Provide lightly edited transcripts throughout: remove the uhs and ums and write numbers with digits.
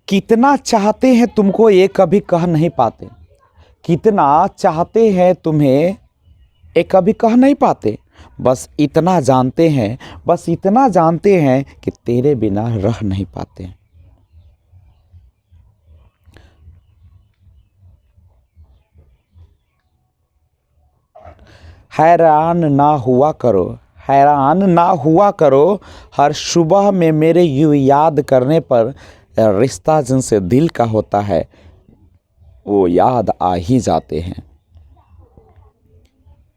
कितना चाहते हैं तुमको ये कभी कह नहीं पाते, कितना चाहते हैं तुम्हें ये कभी कह नहीं पाते, बस इतना जानते हैं, बस इतना जानते हैं कि तेरे बिना रह नहीं पाते। हैरान ना हुआ करो, हैरान ना हुआ करो, हर सुबह में मेरे यूं याद करने पर रिश्ता जिनसे दिल का होता है वो याद आ ही जाते हैं।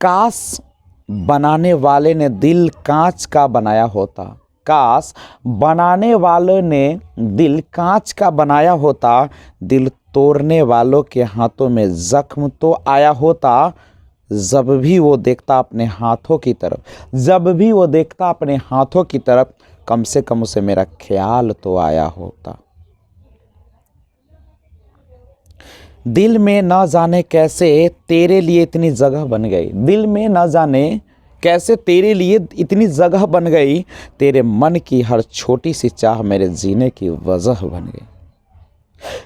काश बनाने वाले ने दिल कांच का बनाया होता, काश बनाने वाले ने दिल कांच का बनाया होता, दिल तोड़ने वालों के हाथों में जख्म तो आया होता। जब भी वो देखता अपने हाथों की तरफ, जब भी वो देखता अपने हाथों की तरफ, कम से कम उसे मेरा ख्याल तो आया होता। दिल में न जाने कैसे तेरे लिए इतनी जगह बन गई, दिल में न जाने कैसे तेरे लिए इतनी जगह बन गई, तेरे मन की हर छोटी सी चाह मेरे जीने की वजह बन गई।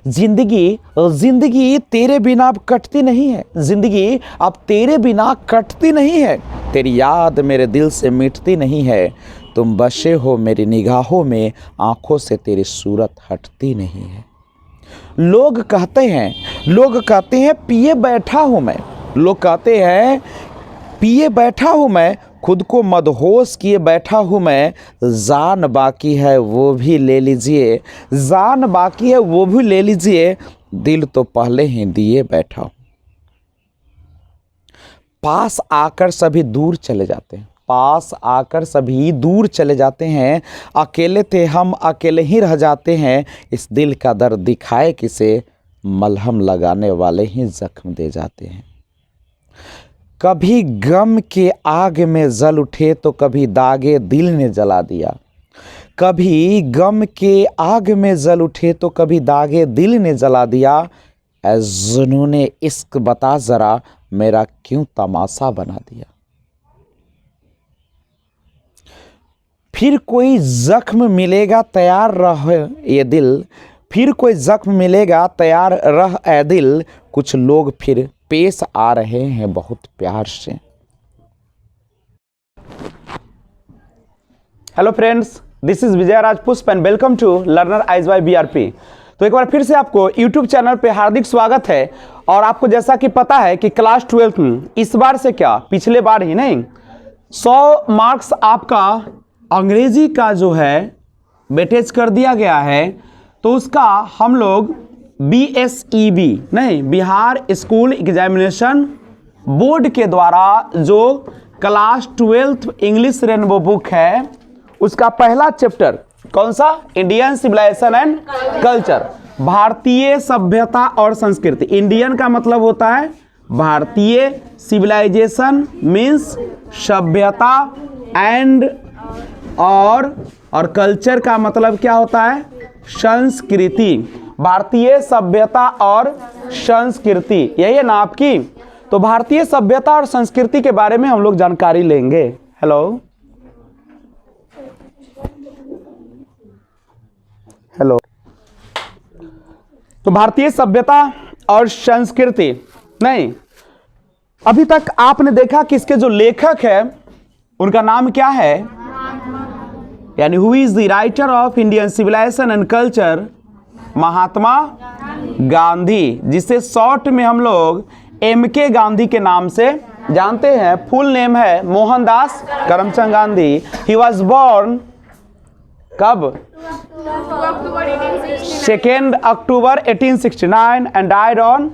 जिंदगी तेरे बिना अब कटती नहीं है, जिंदगी अब तेरे बिना कटती नहीं है, तेरी याद मेरे दिल से मिटती नहीं है, तुम बसे हो मेरी निगाहों में, आंखों से तेरी सूरत हटती नहीं है। लोग कहते हैं पिए बैठा हूं मैं, लोग कहते हैं पिए बैठा हूं मैं, खुद को मदहोश किए बैठा हूं मैं, जान बाकी है वो भी ले लीजिए, जान बाकी है वो भी ले लीजिए, दिल तो पहले ही दिए बैठा हूं। पास आकर सभी दूर चले जाते हैं, पास आकर सभी दूर चले जाते हैं, अकेले थे हम अकेले ही रह जाते हैं, इस दिल का दर्द दिखाए किसे, मलहम लगाने वाले ही जख्म दे जाते हैं। कभी गम के आग में जल उठे तो कभी दागे दिल ने जला दिया, कभी गम के आग में जल उठे तो कभी दागे दिल ने जला दिया, ऐ जुनूने इश्क बता जरा मेरा क्यों तमाशा बना दिया। फिर कोई जख्म मिलेगा तैयार रह ये दिल, फिर कोई जख्म मिलेगा तैयार रह ए दिल, कुछ लोग फिर पेश आ रहे हैं बहुत प्यार से। Hello friends, this is Vijay Rajpushp and welcome to learner eyes by BRP. तो एक बार फिर से आपको यूट्यूब चैनल पे हार्दिक स्वागत है। और आपको जैसा कि पता है कि क्लास 12 में इस बार से क्या पिछले बार ही नहीं 100 मार्क्स आपका अंग्रेजी का जो है वेटेज कर दिया गया है, तो उसका हम लोग BSEB नहीं बिहार स्कूल एग्जामिनेशन बोर्ड के द्वारा जो क्लास 12 इंग्लिश रेनबो बुक है उसका पहला चैप्टर कौन सा, इंडियन सिविलाइजेशन एंड कल्चर, भारतीय सभ्यता और संस्कृति। इंडियन का मतलब होता है भारतीय, सिविलाइजेशन मीन्स सभ्यता, एंड और कल्चर का मतलब क्या होता है, संस्कृति। भारतीय सभ्यता और संस्कृति, यही है ना आपकी। तो भारतीय सभ्यता और संस्कृति के बारे में हम लोग जानकारी लेंगे। हेलो हेलो तो भारतीय सभ्यता और संस्कृति नहीं, अभी तक आपने देखा कि इसके जो लेखक है उनका नाम क्या है, यानी who is the writer of Indian civilisation and culture, Mahatma Gandhi, जिसे शॉर्ट में हम लोग MK गांधी के नाम से जानते हैं। फुल नेम है Mohandas Karamchand Gandhi. He was born कब, 2 October 1869 and died on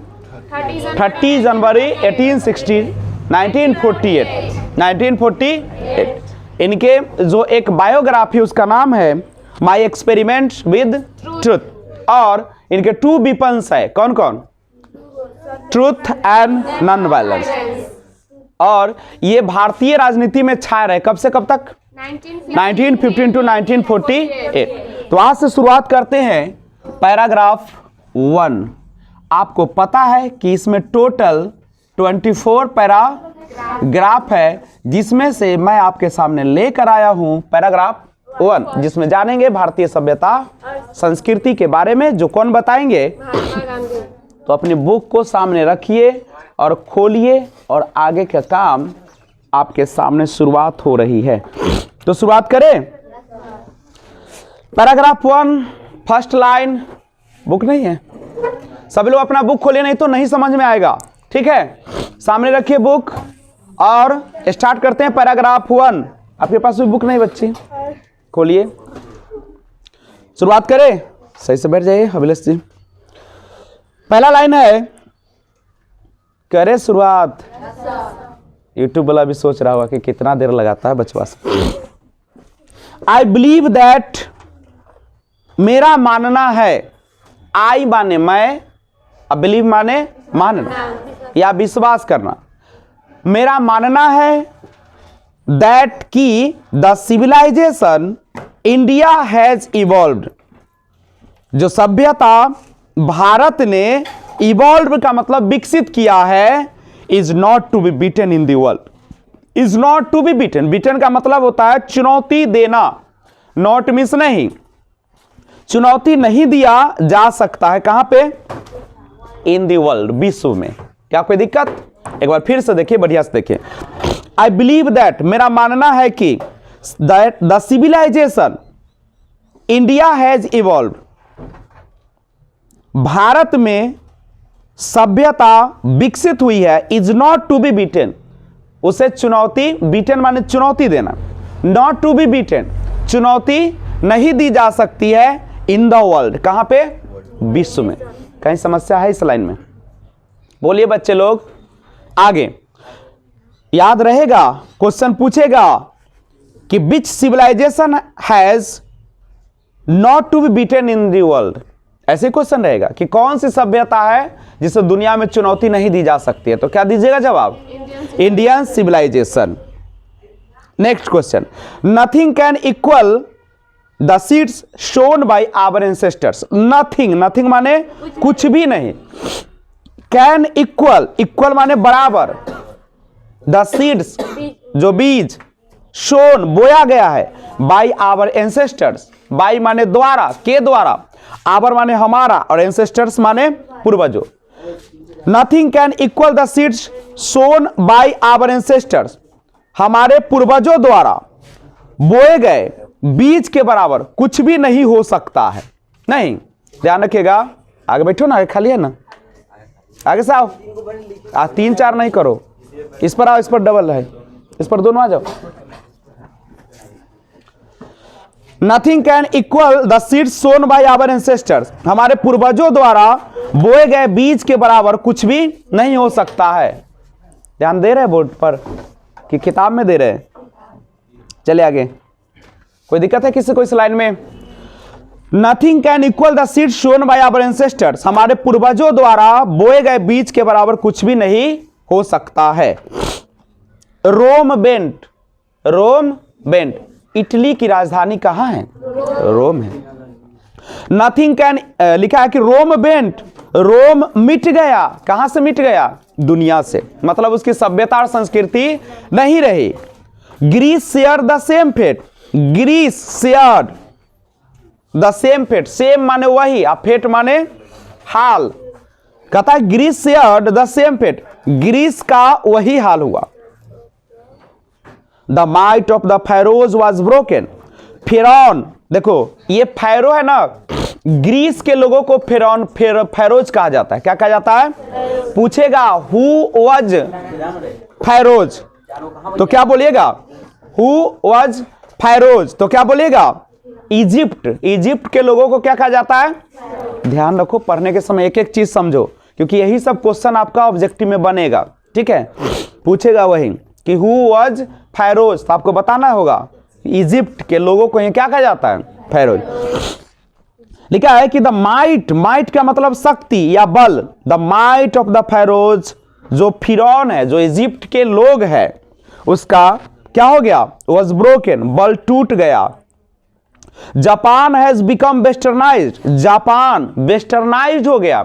30 January 1948। इनके जो एक बायोग्राफी उसका नाम है माई एक्सपेरिमेंट्स विद ट्रूथ, और इनके 2 वीपन्स है, कौन कौन, ट्रूथ एंड नॉन वायलेंस। और ये भारतीय राजनीति में छाए रहे कब से कब तक, 1915 टू 1948। तो आज से शुरुआत करते हैं पैराग्राफ 1। आपको पता है कि इसमें टोटल 24 पैराग्राफ है, जिसमें से मैं आपके सामने लेकर आया हूं पैराग्राफ वन, जिसमें जानेंगे भारतीय सभ्यता संस्कृति के बारे में। जो कौन बताएंगे? तो अपनी बुक को सामने रखिए और खोलिए और आगे का काम आपके सामने शुरुआत हो रही है। तो शुरुआत करें। Paragraph 1 first line. बुक नहीं है? सभी लोग अपना बुक खोलिए, नहीं तो नहीं समझ में आएगा। ठीक है, सामने रखिए बुक और स्टार्ट करते हैं पैराग्राफ 1। आपके पास भी बुक नहीं बच्ची? खोलिए, शुरुआत करें। सही से बैठ जाइए अभिलेष जी। पहला लाइन है, करे शुरुआत। यूट्यूब वाला भी सोच रहा होगा कि कितना देर लगाता है बचवास। आई बिलीव दैट, मेरा मानना है। आई माने मैं, अब बिलीव माने मानना या विश्वास करना। मेरा मानना है दैट की the civilization India has evolved, जो सभ्यता भारत ने इवॉल्व का मतलब विकसित किया है, is not to be beaten in the world. Is not to be beaten, beaten का मतलब होता है चुनौती देना। नॉट मींस नहीं, चुनौती नहीं दिया जा सकता है। कहां पे? इन द वर्ल्ड, विश्व में। क्या कोई दिक्कत? एक बार फिर से देखिए, बढ़िया से देखिए। आई बिलीव दैट, मेरा मानना है कि that the civilization India has evolve, Bharat में सभ्यता विकसित हुई है, is not to be beaten, उसे चुनौती, बीटन माने चुनौती देना, नॉट टू बी बीटन, चुनौती नहीं दी जा सकती है इन द वर्ल्ड। कहां पे? विश्व में। कहीं समस्या है इस लाइन में? बोलिए बच्चे लोग। आगे याद रहेगा, क्वेश्चन पूछेगा कि which civilisation has not to be beaten in the world. ऐसे क्वेश्चन रहेगा कि कौन सी सभ्यता है जिसे दुनिया में चुनौती नहीं दी जा सकती है। तो क्या दीजिएगा जवाब? Indian civilization. Next question, nothing can equal the seeds shown by our ancestors. Nothing, nothing माने कुछ भी नहीं। कैन इक्वल, इक्वल माने बराबर, द सीड्स जो बीज, शोन बोया गया है, बाय आवर एंसेस्टर्स, बाय माने द्वारा, के द्वारा, आवर माने हमारा और एंसेस्टर्स माने पूर्वजों। Nothing can equal the seeds sown by our ancestors, हमारे पूर्वजों द्वारा बोए गए बीज के बराबर कुछ भी नहीं हो सकता है। नहीं, ध्यान रखिएगा। आगे बैठो ना, आगे खाली है ना, आगे से आओ। 3-4 नहीं करो, इस पर आओ, इस पर डबल है, इस पर दोनों आ जाओ। Nothing can equal the seeds sown by our ancestors, हमारे पूर्वजों द्वारा बोए गए बीज के बराबर कुछ भी नहीं हो सकता है। ध्यान दे रहे बोर्ड पर कि किताब में दे रहे? चले आगे। कोई दिक्कत है किसी को इस लाइन में? Nothing can equal the seeds sown by our ancestors, हमारे पूर्वजों द्वारा बोए गए बीज के बराबर कुछ भी नहीं हो सकता है। रोम बेंट, रोम बेंट, इटली की राजधानी कहां है? रोम है। नथिंग कैन, लिखा है कि रोम बेंट, रोम मिट गया। कहां से मिट गया? दुनिया से, मतलब उसकी सभ्यता और संस्कृति नहीं रही। Greece share the same fate, Greece shared the same fate, same माने वही, और फेट माने हाल। कहता है Greece shared the same fate, Greece का वही हाल हुआ। The might of the Pharaohs was broken, फिरौन, देखो ये फैरो है ना, ग्रीस के लोगों को फिरौन, फैरोज कहा जाता है। क्या कहा जाता है? पूछेगा हु वाज फैरोज, तो क्या बोलिएगा? हु वाज फैरोज, तो क्या बोलिएगा? इजिप्ट, इजिप्ट के लोगों को क्या कहा जाता है? ध्यान रखो, पढ़ने के समय एक एक चीज समझो, क्योंकि यही सब क्वेश्चन आपका ऑब्जेक्टिव में बनेगा। ठीक है, पूछेगा वही कि हु वाज फैरोज, तो आपको बताना होगा इजिप्ट के लोगों को क्या कहा जाता है? फैरोज। लिखा है कि द माइट, माइट का मतलब शक्ति या बल, the might of the Pharaoh's, जो फिरौन है, जो इजिप्ट के लोग हैं, उसका क्या हो गया? वॉज ब्रोकन, बल टूट गया। Japan has become westernised, Japan westernised हो गया।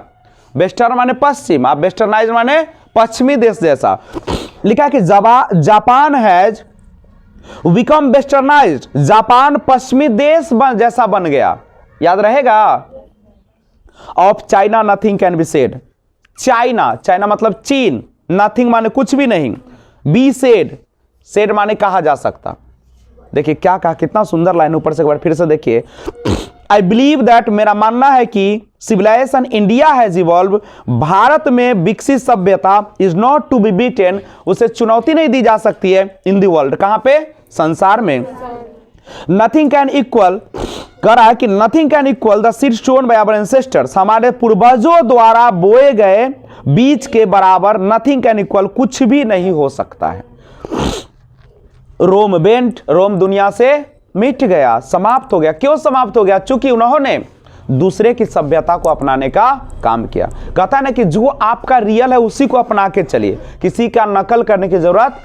वेस्टर्न माने पश्चिम, आप वेस्टर्नाइज्ड माने पश्चिमी देश जैसा। लिखा है कि Japan has become westernised, Japan पश्चिमी देश जैसा बन गया, याद रहेगा। Of China nothing can be said, China, China मतलब चीन, नथिंग माने कुछ भी नहीं, बी सेड, सेड माने कहा जा सकता। देखिए क्या कहा, कितना सुंदर लाइन, ऊपर से एक बार फिर से देखिए। आई बिलीव दैट, मेरा मानना है कि civilization India has evolve, Bharat में विकसित सभ्यता is not to be beaten, उसे चुनौती नहीं दी जा सकती है इन द वर्ल्ड, कहां पे, संसार में। नथिंग कैन इक्वल, कह रहा है कि nothing can equal the seed sown by our ancestors, हमारे पूर्वजों द्वारा बोए गए बीज के बराबर नथिंग कैन इक्वल, कुछ भी नहीं हो सकता है। रोम बेंट, रोम दुनिया से मिट गया, समाप्त हो गया। क्यों समाप्त हो गया? चूंकि उन्होंने दूसरे की सभ्यता को अपनाने का काम किया। कहता है ना कि जो आपका रियल है उसी को अपना के चलिए, किसी का नकल करने की जरूरत।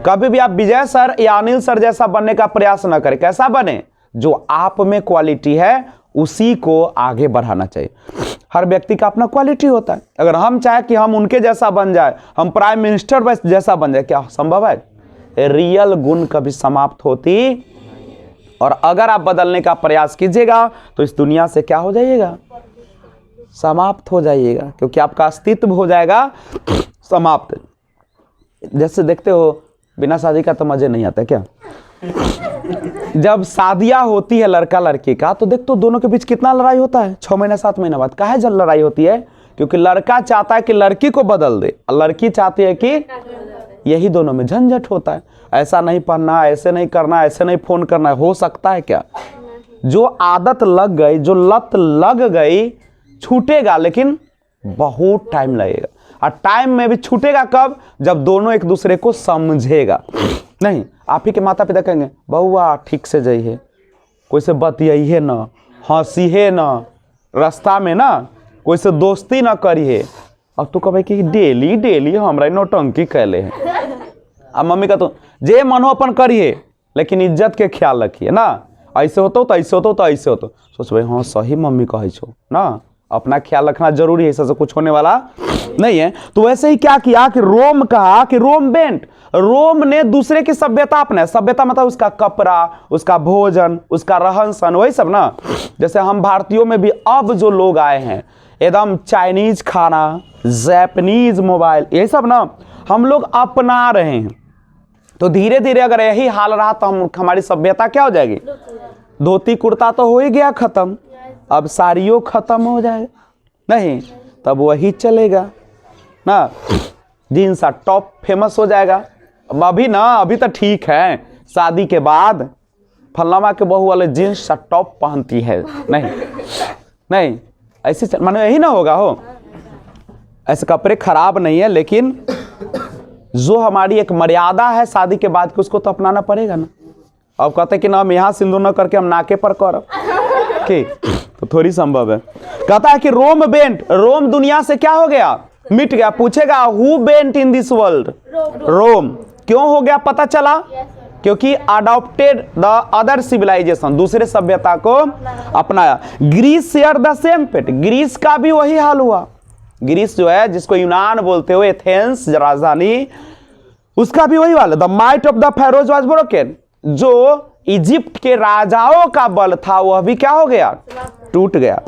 कभी भी आप विजय सर या अनिल सर जैसा बनने का प्रयास न करें। कैसा बने? जो आप में क्वालिटी है उसी को आगे बढ़ाना चाहिए। हर व्यक्ति का अपना क्वालिटी होता है। अगर हम चाहे कि हम उनके जैसा बन जाए, हम प्राइम मिनिस्टर जैसा बन जाए, क्या संभव है? रियल गुण कभी समाप्त होती, और अगर आप बदलने का प्रयास कीजिएगा तो इस दुनिया से क्या हो जाइएगा? समाप्त हो जाइएगा, क्योंकि आपका अस्तित्व हो जाएगा समाप्त। जैसे देखते हो, बिना शादी का तो मजे नहीं आता क्या? जब शादियां होती है लड़का लड़की का, तो देखते हो दोनों के बीच कितना लड़ाई होता है 6 महीने 7 महीने बाद। काहे जब लड़ाई होती है? क्योंकि लड़का चाहता है कि लड़की को बदल दे, और लड़की चाहती है कि, यही दोनों में झंझट होता है। ऐसा नहीं पढ़ना, ऐसे नहीं करना, ऐसे नहीं फोन करना। हो सकता है क्या? जो आदत लग गई, जो लत लग गई, छूटेगा, लेकिन बहुत टाइम लगेगा। और टाइम में भी छूटेगा कब? जब दोनों एक दूसरे को समझेगा। नहीं, आप ही के माता पिता कहेंगे बउआ ठीक से जाइए, कोई से बतियाइए ना, हंसीहे ना, रास्ता में ना कोई से दोस्ती ना करिए। अब तू कहे कि डेली डेली हमरा नौटंकी कैले हैं। अब मम्मी का तो जे मनो अपन करिए, लेकिन इज्जत के ख्याल रखिए ना। ऐसे होतो तो ऐसे होतो तो ऐसे होतो, सोच भाई हाँ सही मम्मी कहे छो ना, अपना ख्याल रखना जरूरी है, इससे कुछ होने वाला नहीं है। तो वैसे ही क्या किया कि रोम कहा कि रोम बेंट, रोम ने दूसरे की सभ्यता अपने, सभ्यता मतलब उसका कपड़ा, उसका भोजन, उसका रहन सहन, वही सब ना। जैसे हम भारतीयों में भी अब जो लोग आए हैं, एकदम चाइनीज खाना, जापानीज मोबाइल, ये सब ना हम लोग अपना रहे हैं। तो धीरे धीरे अगर यही हाल रहा तो हमारी सभ्यता क्या हो जाएगी? धोती कुर्ता तो हो ही गया खत्म, अब साड़ियों खत्म हो जाएगा, नहीं तब वही चलेगा ना। जीन्स और टॉप फेमस हो जाएगा। अब अभी ना, अभी तो ठीक है, शादी के बाद फल्लामा के बहू वाले जीन्स और टॉप पहनती है, नहीं नहीं ऐसे मानो यही ना होगा। हो ऐसे कपड़े खराब नहीं है, लेकिन जो हमारी एक मर्यादा है शादी के बाद की, उसको तो अपनाना पड़ेगा ना। अब कहते कि ना हम यहाँ सिंदूर न करके हम नाके पर करब, ठीक तो थोड़ी संभव है। कहता है कि रोम बेंट, रोम दुनिया से क्या हो गया? मिट गया। पूछेगा who bent in this world? Rome. क्यों हो गया? पता चला क्योंकि अडॉप्टेड द अदर सिविलाइजेशन, दूसरे सभ्यता को अपनाया। Greece share the same fate, Greece का भी वही हाल हुआ। ग्रीस जो है, जिसको यूनान बोलते हो, एथेंस राजधानी, उसका भी वही हाल है। The might of the Feroz was broken, जो इजिप्ट के राजाओं का बल था वह भी क्या हो गया? टूट गया।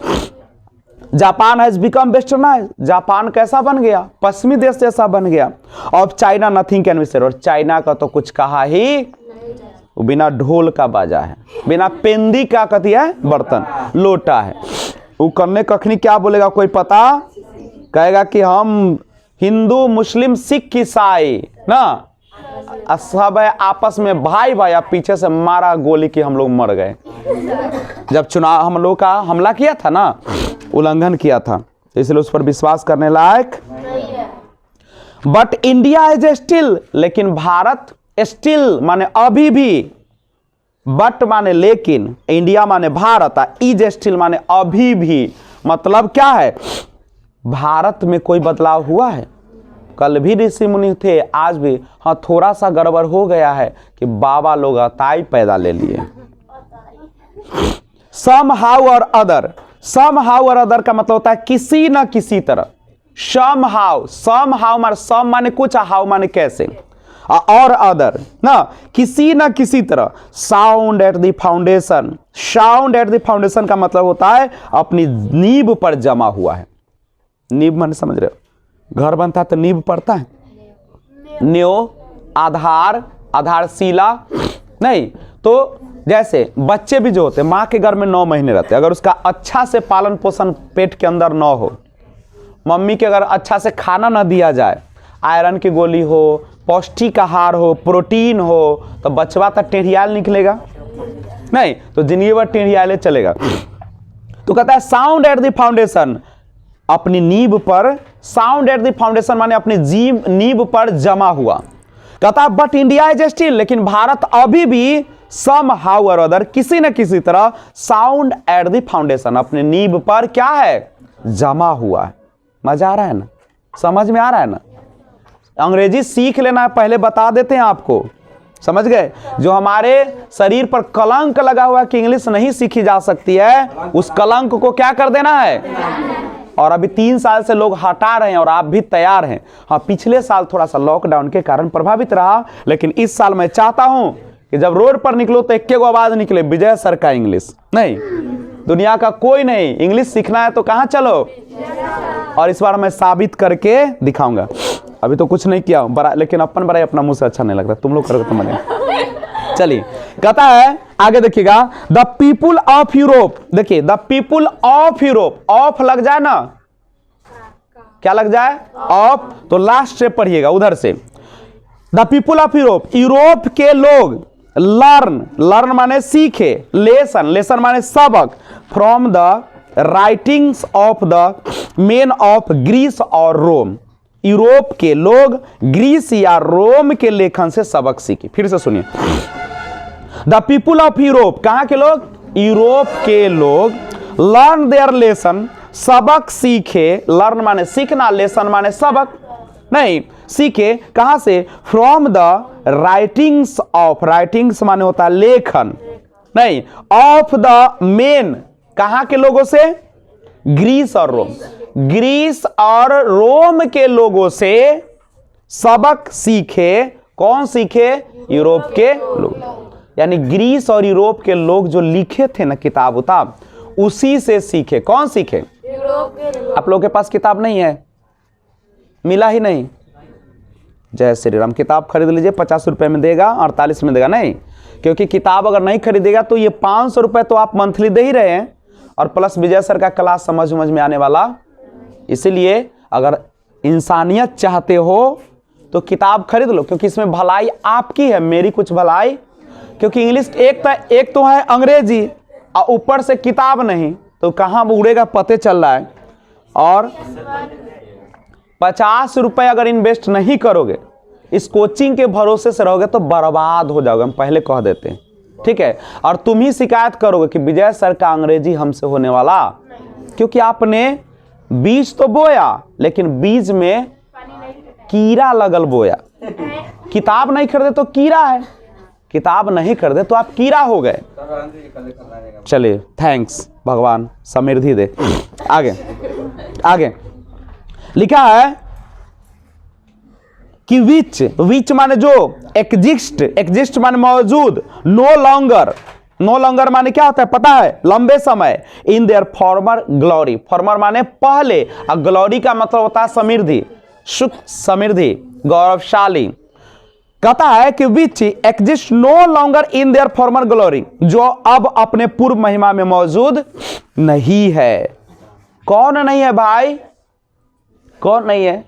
Japan has become westernised, Japan कैसा बन गया? पश्चिमी देश जैसा बन गया। Of China nothing can be said, और चाइना का तो कुछ कहा ही, वो बिना ढोल का बाजा है, बिना पेंदी का कथी है? बर्तन, लोटा है। वो करने कखनी क्या बोलेगा कोई पता? कहेगा कि हम हिंदू मुस्लिम सिख ईसाई ना सब है आपस में भाई भाई, आप पीछे से मारा गोली की हम लोग मर गए। जब चुनाव हम लोग का हमला किया था ना, उल्लंघन किया था, इसलिए उस पर विश्वास करने लायक। बट इंडिया इज स्टिल, लेकिन भारत स्टिल माने अभी भी, बट माने लेकिन, इंडिया माने भारत, इज स्टिल माने अभी भी, मतलब क्या है? भारत में कोई बदलाव हुआ है? कल भी ऋषि मुनि थे, आज भी। हाँ थोड़ा सा गड़बड़ हो गया है कि बाबा लोग अताई पैदा ले लिए। सम हाउ और अदर, सम हाउ और अदर का मतलब होता है किसी न किसी तरह। सम हाउ माने सम माने कुछ, हाउ माने कैसे। और अदर ना, किसी ना किसी तरह। Sound at the foundation, sound at the foundation का मतलब होता है अपनी नींव पर जमा हुआ है। नींव माने समझ रहे हो, घर बनता है तो नींव पड़ता है, न्यो, आधार, आधारशिला नहीं। तो जैसे बच्चे भी जो होते हैं माँ के घर में 9 महीने रहते हैं, अगर उसका अच्छा से पालन पोषण पेट के अंदर न हो, मम्मी के अगर अच्छा से खाना न दिया जाए, आयरन की गोली हो, पौष्टिक आहार हो, प्रोटीन हो, तो बचवा तो टेढ़ियाल निकलेगा नहीं, तो जिंदगी भर टेढ़ियाले चलेगा। तो कहता है साउंड एट द फाउंडेशन, अपनी नींव पर, साउंड एट द फाउंडेशन माने अपनी नींव पर जमा हुआ। कहता है बट इंडिया इज स्टिल, लेकिन भारत अभी भी सम हाउ और अदर, किसी न किसी तरह साउंड एट द फाउंडेशन, अपने नींव पर क्या है, जमा हुआ है। मजा आ रहा है ना, समझ में आ रहा है ना। अंग्रेजी सीख लेना है, पहले बता देते हैं आपको, समझ गए। जो हमारे शरीर पर कलंक लगा हुआ है कि इंग्लिश नहीं सीखी जा सकती है, उस कलंक को क्या कर देना है। और अभी 3 साल से लोग हटा रहे हैं और आप भी तैयार हैं। हाँ, पिछले साल थोड़ा सा लॉकडाउन के कारण प्रभावित रहा, लेकिन इस साल मैं चाहता हूं कि जब रोड पर निकलो तो एक आवाज निकले, विजय सर का इंग्लिश। नहीं, दुनिया का कोई नहीं, इंग्लिश सीखना है तो कहां चलो। और इस बार मैं साबित करके दिखाऊंगा। अभी तो कुछ नहीं किया बड़ा, लेकिन अपन बड़ा अपना मुंह से अच्छा नहीं लगता, तुम लोग करोगे तो मजा। चलिए, कहता है आगे देखिएगा, द पीपुल ऑफ यूरोप। देखिए, the people of Europe, of लग जाए ना, क्या लग जाए, ऑफ, तो लास्ट स्टेप पढ़िएगा उधर से। The people of Europe, Europe के लोग, लर्न, लर्न माने सीखे, लेसन, लेसन माने सबक, from the writings of the men of Greece और रोम। यूरोप के लोग ग्रीस या रोम के लेखन से सबक सीखे। फिर से सुनिए, द पीपुल ऑफ यूरोप, कहां के लोग, यूरोप के लोग, लर्न देयर लेसन, सबक सीखे, लर्न माने सीखना, लेसन माने सबक नहीं, सीखे कहां से, from the writings of, writings माने होता है लेखन नहीं, ऑफ द मेन, कहां के लोगों से, ग्रीस और रोम, ग्रीस और रोम के लोगों से सबक सीखे। कौन सीखे, यूरोप के लोग, यानी ग्रीस और यूरोप के लोग जो लिखे थे ना किताब उताब, उसी से सीखे। कौन सीखे, आप लोगों के पास किताब नहीं है, मिला ही नहीं, जय श्री राम। किताब खरीद लीजिए, 50 रुपए में देगा, 48 में देगा नहीं, क्योंकि किताब अगर नहीं खरीदेगा तो ये 500 रुपए तो आप मंथली दे ही रहे हैं, और प्लस विजय सर का क्लास समझ में आने वाला। इसीलिए अगर इंसानियत चाहते हो तो किताब खरीद लो, क्योंकि इसमें भलाई आपकी है, मेरी कुछ भलाई, क्योंकि इंग्लिश एक तो है अंग्रेजी और ऊपर से किताब नहीं, तो कहाँ उड़ेगा पते चल रहा है। और 50 रुपए अगर इन्वेस्ट नहीं करोगे, इस कोचिंग के भरोसे से रहोगे तो बर्बाद हो जाओगे, हम पहले कह देते हैं, ठीक है। और तुम ही शिकायत करोगे कि विजय सर का अंग्रेजी हमसे होने वाला, क्योंकि आपने बीज तो बोया लेकिन बीज में कीड़ा लगल बोया। किताब नहीं खरीदे तो कीड़ा है, किताब नहीं खरीदे तो आप कीड़ा हो गए। चलिए, थैंक्स भगवान समृद्धि दे। आगे आगे लिखा है कि विच, विच माने जो, एग्जिस्ट, एग्जिस्ट माने मौजूद, नो लॉन्गर, नो लॉन्गर माने क्या होता है पता है, लंबे समय, इन देयर फॉर्मर ग्लोरी, फॉर्मर माने पहले, और ग्लोरी का मतलब होता है समृद्धि, सुख, समृद्धि, गौरवशाली। कहता है कि which exist no longer in their former glory, जो अब अपने पूर्व महिमा में मौजूद नहीं है। कौन नहीं है भाई, कौन नहीं है,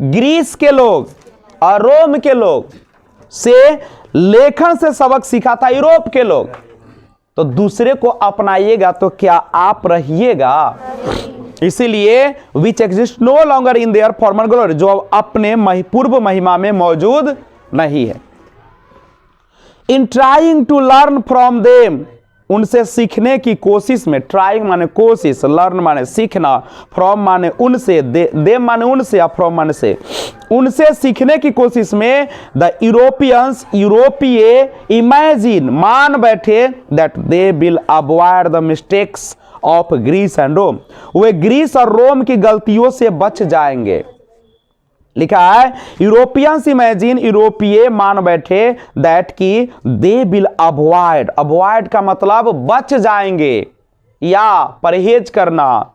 ग्रीस के लोग और रोम के लोग से लेखन से सबक सीखा था यूरोप के लोग, तो दूसरे को अपनाइएगा तो क्या आप रहिएगा। इसीलिए which exist no longer in their former glory, जो अपने पूर्व महिमा में मौजूद नहीं है। In trying to learn from them, उनसे सीखने की कोशिश में, ट्राइंग माने कोशिश, लर्न माने सीखना, फ्रॉम माने उनसे, देम माने उनसे, या फ्रॉम माने से, उनसे सीखने की कोशिश में द यूरोपियंस, यूरोपीय इमेजिन, मान बैठे that they will avoid the mistakes of Greece and Rome, वे ग्रीस और रोम की गलतियों से बच जाएंगे। लिखा है यूरोपियंस इमेजिन, यूरोपीय मान बैठे दैट की दे विल अवॉइड, अवॉइड का मतलब बच जाएंगे या परहेज करना,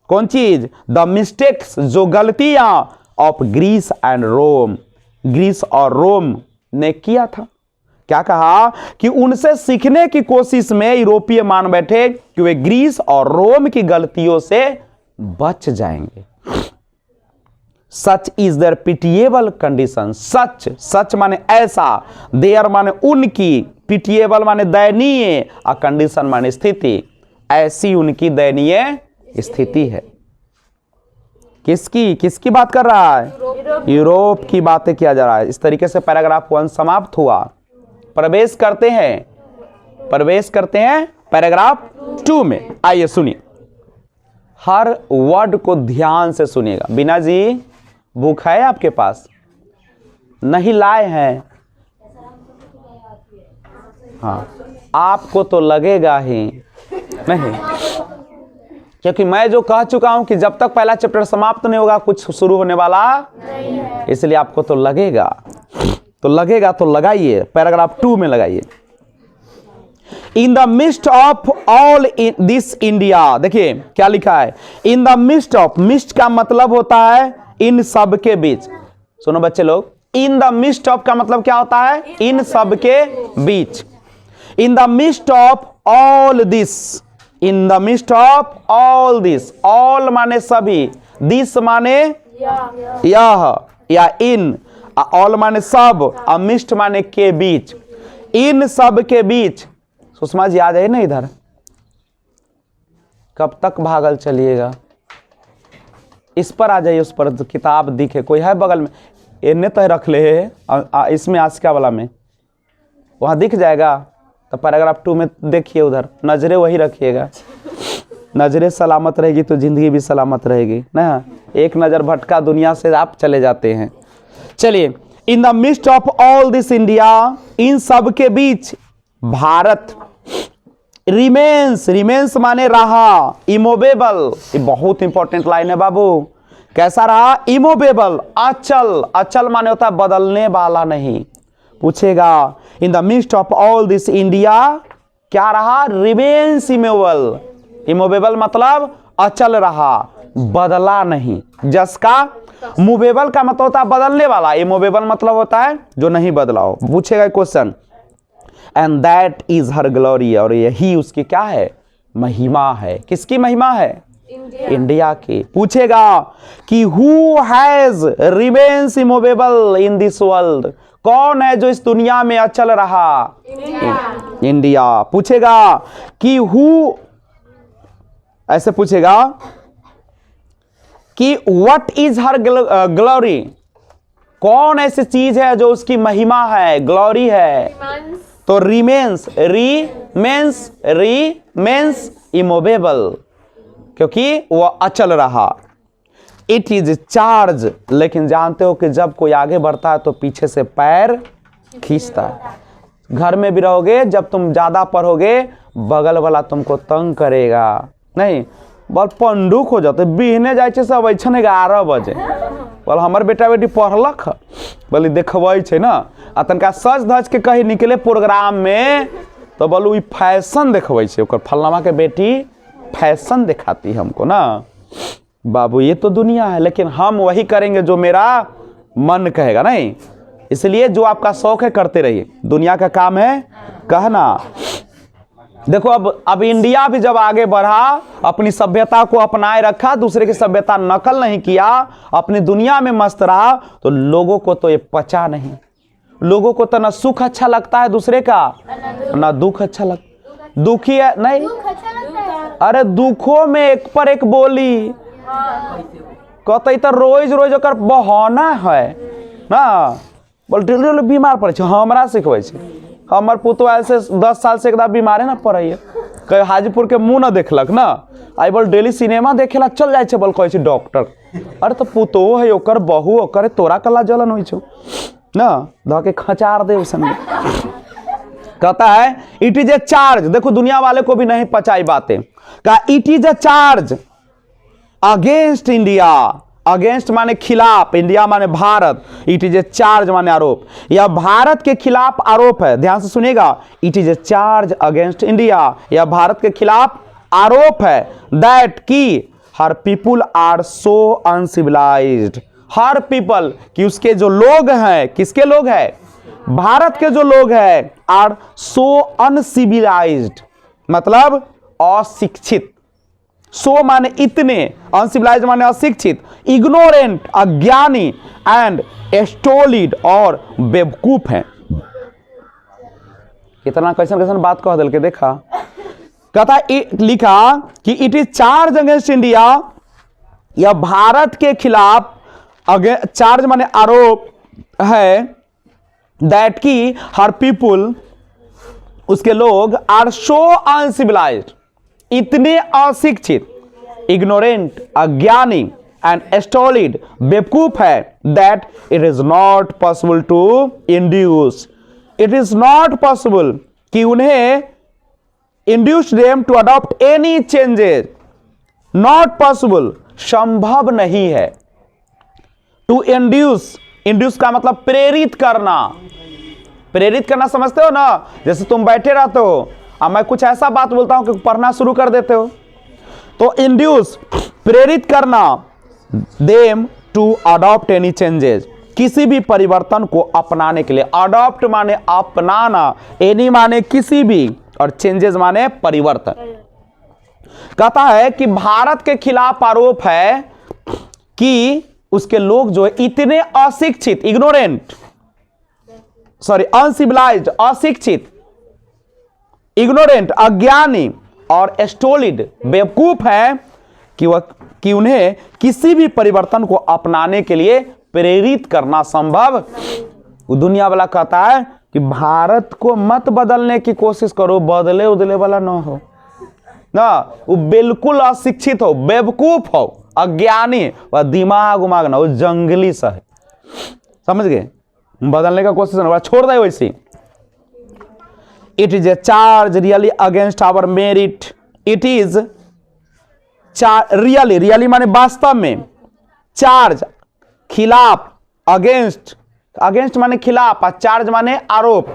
कौन चीज, द मिस्टेक्स जो गलतियां of Greece and Rome, Greece और रोम ने किया था। क्या कहा कि उनसे सीखने की कोशिश में यूरोपीय मान बैठे कि वे ग्रीस और रोम की गलतियों से बच जाएंगे। Such is their pitiable condition, such, such माने ऐसा, देयर माने उनकी, पिटिएबल माने दयनीय, और कंडीशन माने स्थिति, ऐसी उनकी दयनीय स्थिति है। किसकी किसकी बात कर रहा है, यूरोप की बातें किया जा रहा है। इस तरीके से पैराग्राफ 1 समाप्त हुआ। प्रवेश करते हैं पैराग्राफ 2 में। आइए सुनिए, हर वर्ड को ध्यान से सुनिएगा। बीना जी बुक है आपके पास, नहीं लाए हैं? हाँ, आपको तो लगेगा ही नहीं, क्योंकि मैं जो कह चुका हूं कि जब तक पहला चैप्टर समाप्त नहीं होगा कुछ शुरू होने वाला नहीं है, इसलिए आपको तो लगेगा, तो लगाइए, पैराग्राफ 2 में लगाइए। इन the midst of all this India, देखिए क्या लिखा है, इन द मिस्ट ऑफ, मिस्ट का मतलब होता है इन सब के बीच। सुनो बच्चे लोग, इन द मिस्ट ऑफ का मतलब क्या होता है, इन सब के बीच। In the midst of all this, in the midst of all this, all माने सभी, दिस माने यह या इन, ऑल माने सब, और मिस्ट माने के बीच, इन सब के बीच। सुषमा जी आ जाइए ना इधर, कब तक भागल चलिएगा, इस पर आ जाइए, उस पर तो किताब दिखे, कोई है बगल में, इन्हें तो रख ले है इसमें आसिका वाला में, वहां दिख जाएगा। तो पैराग्राफ 2 में देखिए, उधर नजरें वही रखिएगा, नजरें सलामत रहेगी तो जिंदगी भी सलामत रहेगी ना। एक नजर भटका दुनिया से आप चले जाते हैं। चलिए, in the midst of all this India, इन सब के बीच भारत, रिमेन्स, रिमेन्स माने रहा, इमोवेबल, ये बहुत इंपॉर्टेंट लाइन है बाबू, कैसा रहा, इमोवेबल, अचल, अचल माने होता है बदलने वाला नहीं। पूछेगा इन the midst of all this India क्या रहा, रिमेन्स इमोवेबल, इमोवेबल मतलब अचल रहा, बदला नहीं। जसका मूवेबल का मतलब होता है बदलने वाला, इमोवेबल मतलब होता है जो नहीं बदला हो। पूछेगा question, and that is her glory, और यही उसकी क्या है, महिमा है। किसकी महिमा है, इंडिया की। पूछेगा कि who has remains immovable in this world, कौन है जो इस दुनिया में अचल रहा, इंडिया। पूछेगा कि हु, ऐसे पूछेगा कि व्हाट इज हर ग्लोरी, कौन ऐसी चीज है जो उसकी महिमा है, ग्लोरी है। तो रिमेन्स, रिमेन्स, रिमेन्स इमोवेबल, क्योंकि वह अचल रहा। इट इज चार्ज, लेकिन जानते हो कि जब कोई आगे बढ़ता है तो पीछे से पैर खींचता है। घर में भी रहोगे, जब तुम ज्यादा पढ़ोगे बगल वाला तुमको तंग करेगा, नहीं बोल पंडुक हो जाते, बिहने जाए सब ऐसा 11 बजे, बोल हमार बेटा बेटी पढ़लक, बोली देखबै छे ना, आ तनका सज धज के कहीं निकले प्रोग्राम में तो बोलू ई फैशन देखबै छे, ओकर फलनामा के बेटी फैशन दिखाती है हमको ना। बाबू ये तो दुनिया है, लेकिन हम वही करेंगे जो मेरा मन कहेगा, नहीं। इसलिए जो आपका शौक है करते रहिए, दुनिया का काम है कहना। देखो अब इंडिया भी जब आगे बढ़ा, अपनी सभ्यता को अपनाए रखा, दूसरे की सभ्यता नकल नहीं किया, अपनी दुनिया में मस्त रहा, तो लोगों को तो ये पचा नहीं। लोगों को तो ना सुख अच्छा लगता है दूसरे का, ना दुख अच्छा लगता, दुखी है नहीं, अरे दुखों में एक पर एक बोली कहते तो रोज रोज ओकर बहाना है ना, बोल डेली बीमार पड़े, हमरा सिखबै छै, हमर पुतवा ऐसे 10 साल से एकदम बीमारे ना पड़े, कहीं हाजीपुर के मुंह ना देखलक ना, आई बोल डेली सिनेमा देखेला चल जाए, बोल कहे डॉक्टर, अरे तो पुतो है ओकर बहू, ओकर तोरा कला जलन हो ना, ध के खचार दे उसन। कहता है इट इज ए चार्ज, देखो दुनिया वाले को भी नहीं पचाई बातें, कहा it is a charge against India, against माने खिलाफ, इंडिया माने Bharat, it is a charge माने आरोप, यह भारत के खिलाफ आरोप है। ध्यान से सुनिएगा, it is a charge against India, यह भारत के खिलाफ आरोप है। दैट की her people are so uncivilised, her people कि उसके जो लोग हैं, किसके लोग हैं, भारत के जो लोग हैं, आर सो अनसिविलाइज्ड मतलब अशिक्षित, सो माने इतने, अनसिविलाइज्ड माने अशिक्षित, इग्नोरेंट अज्ञानी, एंड स्टोलिड और बेवकूफ हैं। कितना कैसन कैसन बात कह दिल के देखा। कहता लिखा कि it is charge against India, यह भारत के खिलाफ चार्ज माने आरोप है। दैट की हर पीपुल उसके लोग आर सो अनसिविलाइज्ड, इतने अशिक्षित, इग्नोरेंट अज्ञानी, एंड स्टोलिड बेवकूफ है। That it is not possible to induce, it is not possible कि उन्हें induce them to adopt any changes, not possible संभव नहीं है। टू इंड्यूस, इंड्यूस का मतलब प्रेरित करना, प्रेरित करना समझते हो ना, जैसे तुम बैठे रहते हो और मैं कुछ ऐसा बात बोलता हूं कि पढ़ना शुरू कर देते हो, तो इंड्यूस प्रेरित करना, them to adopt any changes किसी भी परिवर्तन को अपनाने के लिए, अडॉप्ट माने अपनाना, एनी माने किसी भी, और चेंजेस माने परिवर्तन। कहता है कि भारत के खिलाफ आरोप है कि उसके लोग जो है इतने अशिक्षित, इग्नोरेंट सॉरी अनसिविलाइज्ड, अशिक्षित, इग्नोरेंट अज्ञानी, और स्टोलिड बेवकूफ है कि उन्हें किसी भी परिवर्तन को अपनाने के लिए प्रेरित करना संभव। दुनिया वाला कहता है कि भारत को मत बदलने की कोशिश करो, बदले उदले वाला ना हो ना, वो बिल्कुल अशिक्षित हो, बेवकूफ हो, अज्ञानी, वह दिमाग उमाग ना, वो जंगली सा है, समझ गए, बदलने का कोशिश ना, छोड़ दे वैसे। It is a charge really against our merit, it is really, really माने वास्तव में, चार्ज खिलाफ, अगेंस्ट, अगेंस्ट माने खिलाफ, और चार्ज माने आरोप,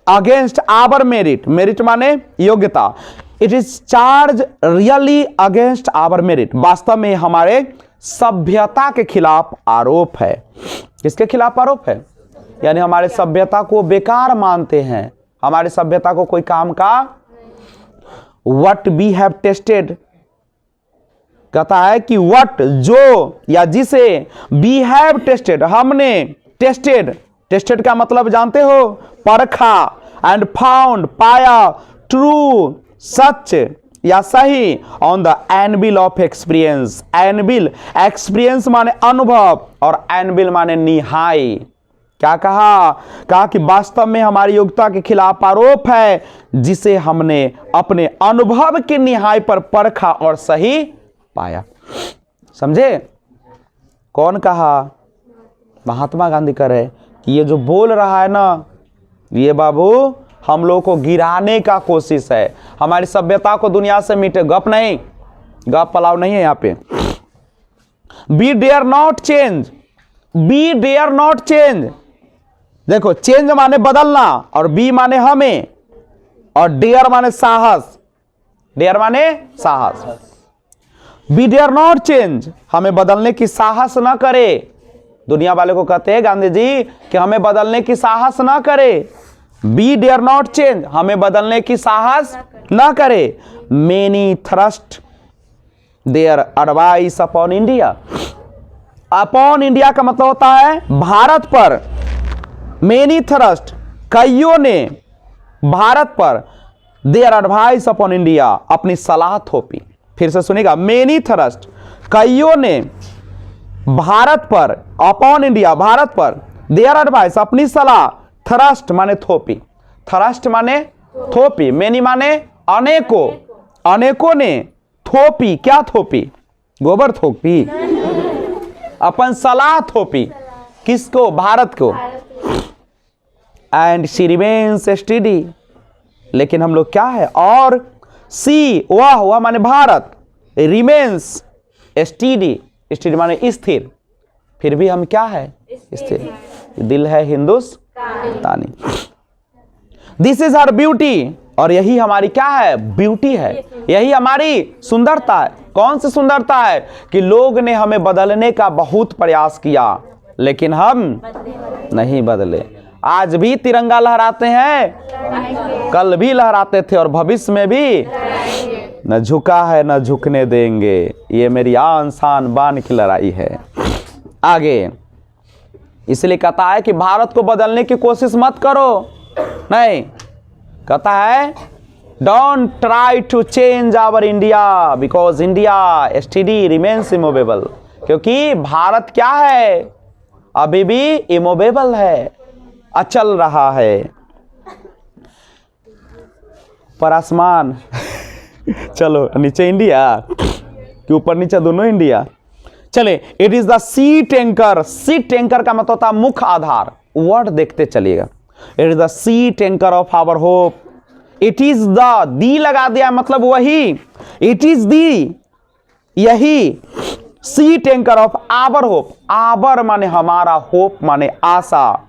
अगेंस्ट आवर मेरिट, मेरिट माने योग्यता, it is charge really against our merit, वास्तव में हमारे सभ्यता के खिलाफ आरोप है। किसके खिलाफ आरोप है? यानी हमारे सभ्यता को बेकार मानते हैं, हमारे सभ्यता को कोई काम का। वट वी हैव टेस्टेड, कहता है कि वट जो या जिसे, वी हैव टेस्टेड हमने, टेस्टेड, टेस्टेड का मतलब जानते हो, परखा, एंड फाउंड पाया, ट्रू सच या सही, on the anvil of experience, anvil experience माने अनुभव, और एनबिल माने निहाई। क्या कहा? कहा कि वास्तव में हमारी योग्यता के खिलाफ आरोप है जिसे हमने अपने अनुभव की निहाई पर परखा और सही पाया। समझे? कौन कहा? महात्मा गांधी कह रहे कि ये जो बोल रहा है ना, ये बाबू हम लोग को गिराने का कोशिश है, हमारी सभ्यता को दुनिया से मिटे। गप नहीं, गप पलाव नहीं है यहाँ पे। Be dare not change, be dare not change, देखो चेंज माने बदलना, और बी माने हमें, और डेयर माने साहस, डेयर माने साहस। बी डेयर नॉट चेंज, हमें बदलने की साहस ना करे। दुनिया वाले को कहते हैं गांधी जी कि हमें बदलने की साहस ना करे। बी डेयर नॉट चेंज, हमें बदलने की साहस ना करे। Many thrust their advice upon India, upon India का मतलब होता है भारत पर। मेनी थ्रस्ट, कईयों ने भारत पर, देयर एडवाइस अपॉन इंडिया, अपनी सलाह थोपी। फिर से सुनिएगा, मेनी थ्रस्ट, कईयों ने भारत पर, अपॉन इंडिया भारत पर, देयर एडवाइस अपनी सलाह, थ्रस्ट माने थोपी, थ्रस्ट माने थोपी, मेनी माने अनेकों, अनेकों ने थोपी, क्या थोपी? गोबर थोपी, अपन सलाह थोपी, किसको? भारत को। एंड शी रिमेन्स स्टडी, लेकिन हम लोग क्या है? और सी, वह माने भारत, रिमेन्स स्टडी स्थिर माने स्थिर, फिर भी हम क्या है, स्थिर। दिल है हिंदुस्तानी। दिस इज हर ब्यूटी, और यही हमारी क्या है, ब्यूटी है, यही हमारी सुंदरता है। कौन सी सुंदरता है कि लोग ने हमें बदलने का बहुत प्रयास किया, लेकिन हम नहीं बदले। आज भी तिरंगा लहराते हैं, कल भी लहराते थे और भविष्य में भी न झुका है न झुकने देंगे। ये मेरी आन शान बान की लड़ाई है। आगे इसलिए कहता है कि भारत को बदलने की कोशिश मत करो, नहीं, कहता है don't try to change our India because India STD remains immovable. क्योंकि भारत क्या है, अभी भी इमूवेबल है, अचल रहा है। पर आसमान चलो नीचे इंडिया कि ऊपर नीचे दोनों इंडिया। चले, it is the sheet anchor. Sheet anchor का मतलब होता है मुख्य आधार। वर्ड देखते चलिएगा। It is the sheet anchor of our hope. It is the लगा दिया मतलब वही, इट इज दी, यही sheet anchor of our hope. Our माने हमारा, होप माने आशा,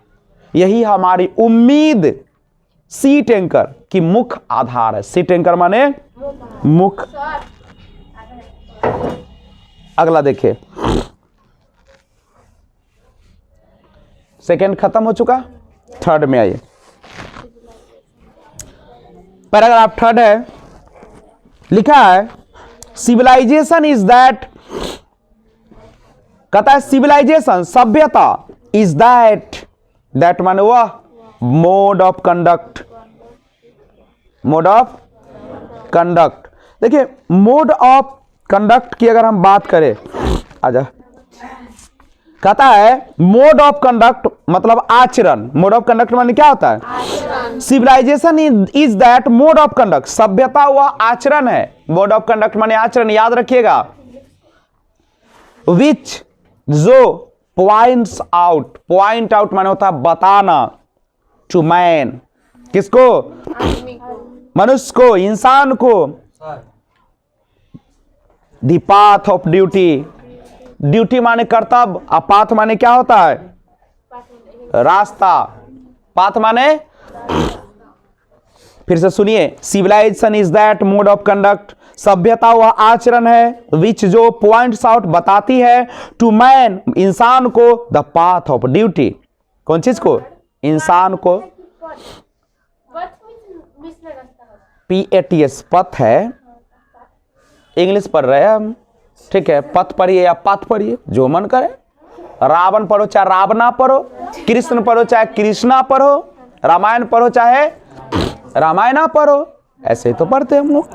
यही हमारी उम्मीद। सीट एंकर की मुख्य आधार है। सीट एंकर माने मुख्य। अगला देखिए, सेकंड खत्म हो चुका, थर्ड में आइए। पैराग्राफ थर्ड है, लिखा है सिविलाइजेशन इज दैट, कहता है सिविलाइजेशन सभ्यता इज दैट माने वह mode of conduct. Mode of conduct, देखिए मोड ऑफ कंडक्ट की अगर हम बात करें, आजा, कहता है मोड ऑफ कंडक्ट मतलब आचरण। मोड ऑफ कंडक्ट माने क्या होता है, civilization is that mode of conduct. सभ्यता वह आचरण है, मोड ऑफ कंडक्ट माने आचरण, याद रखिएगा। विच, जो पॉइंट्स आउट, पॉइंट आउट माने होता है बताना, टू मैन, किसको, मनुष्य को, इंसान को, the path of duty. Duty माने कर्तव्य, और पाथ माने क्या होता है, रास्ता। पाथ माने, फिर से सुनिए, civilization is that mode of conduct. सभ्यता वह आचरण है विच जो पॉइंट्स आउट बताती है, टू मैन इंसान को, द पाथ ऑफ ड्यूटी। कौन चीज को, इंसान को। PATS पथ है, इंग्लिश पढ़ रहे हैं हम, ठीक है, पथ पढ़िए या पाथ पढ़िए, जो मन करे। रावण पढ़ो चाहे रावणा पढ़ो, कृष्ण पढ़ो चाहे कृष्णा पढ़ो, रामायण पढ़ो चाहे रामायणा पढ़ो, ऐसे ही तो पढ़ते हम लोग।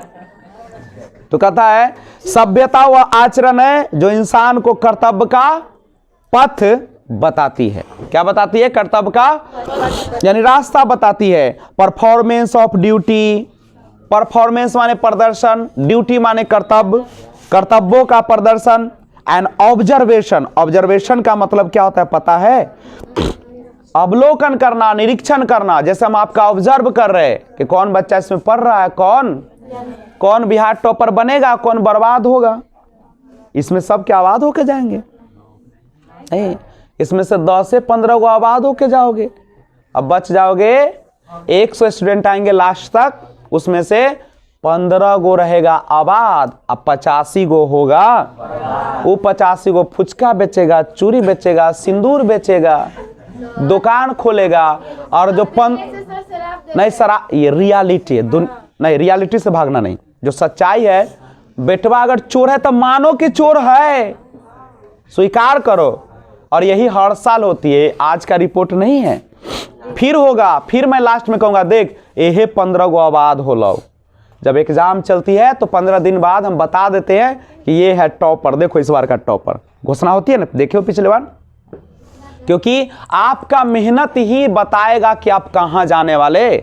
तो कहता है सभ्यता वह आचरण है जो इंसान को कर्तव्य का पथ बताती है। क्या बताती है, कर्तव्य का यानी रास्ता बताती है। परफॉर्मेंस ऑफ ड्यूटी, परफॉर्मेंस माने प्रदर्शन, ड्यूटी माने कर्तव्य, कर्तव्यों का प्रदर्शन। एंड ऑब्जर्वेशन, ऑब्जर्वेशन का मतलब क्या होता है पता है, अवलोकन करना, निरीक्षण करना। जैसे हम आपका ऑब्जर्व कर रहे हैं कि कौन बच्चा इसमें पढ़ रहा है, कौन बिहार टॉपर बनेगा, कौन बर्बाद होगा। इसमें सब क्या आबाद होके जाएंगे, नहीं, इसमें से 10 से 15 को आबाद होके जाओगे। अब बच जाओगे, 100 स्टूडेंट आएंगे लास्ट तक, उसमें से 15 गो रहेगा आबाद, अब 85 गो होगा। वो 85 गो फुचका बेचेगा, चूड़ी बेचेगा, सिंदूर बेचेगा, दुकान खोलेगा। और जो नहीं शराब, ये रियलिटी है, नहीं रियलिटी से भागना नहीं, जो सच्चाई है। बेटवा अगर चोर है तो मानो कि चोर है, स्वीकार करो। और यही हर साल होती है, आज का रिपोर्ट नहीं है, फिर होगा। फिर मैं लास्ट में कहूंगा देख ये 15 गो आबाद हो लो। जब एग्जाम चलती है तो 15 दिन बाद हम बता देते हैं कि ये है टॉपर, देखो इस बार का टॉपर, घोषणा होती है ना, देखियो पिछले बार। क्योंकि आपका मेहनत ही बताएगा कि आप कहां जाने वाले।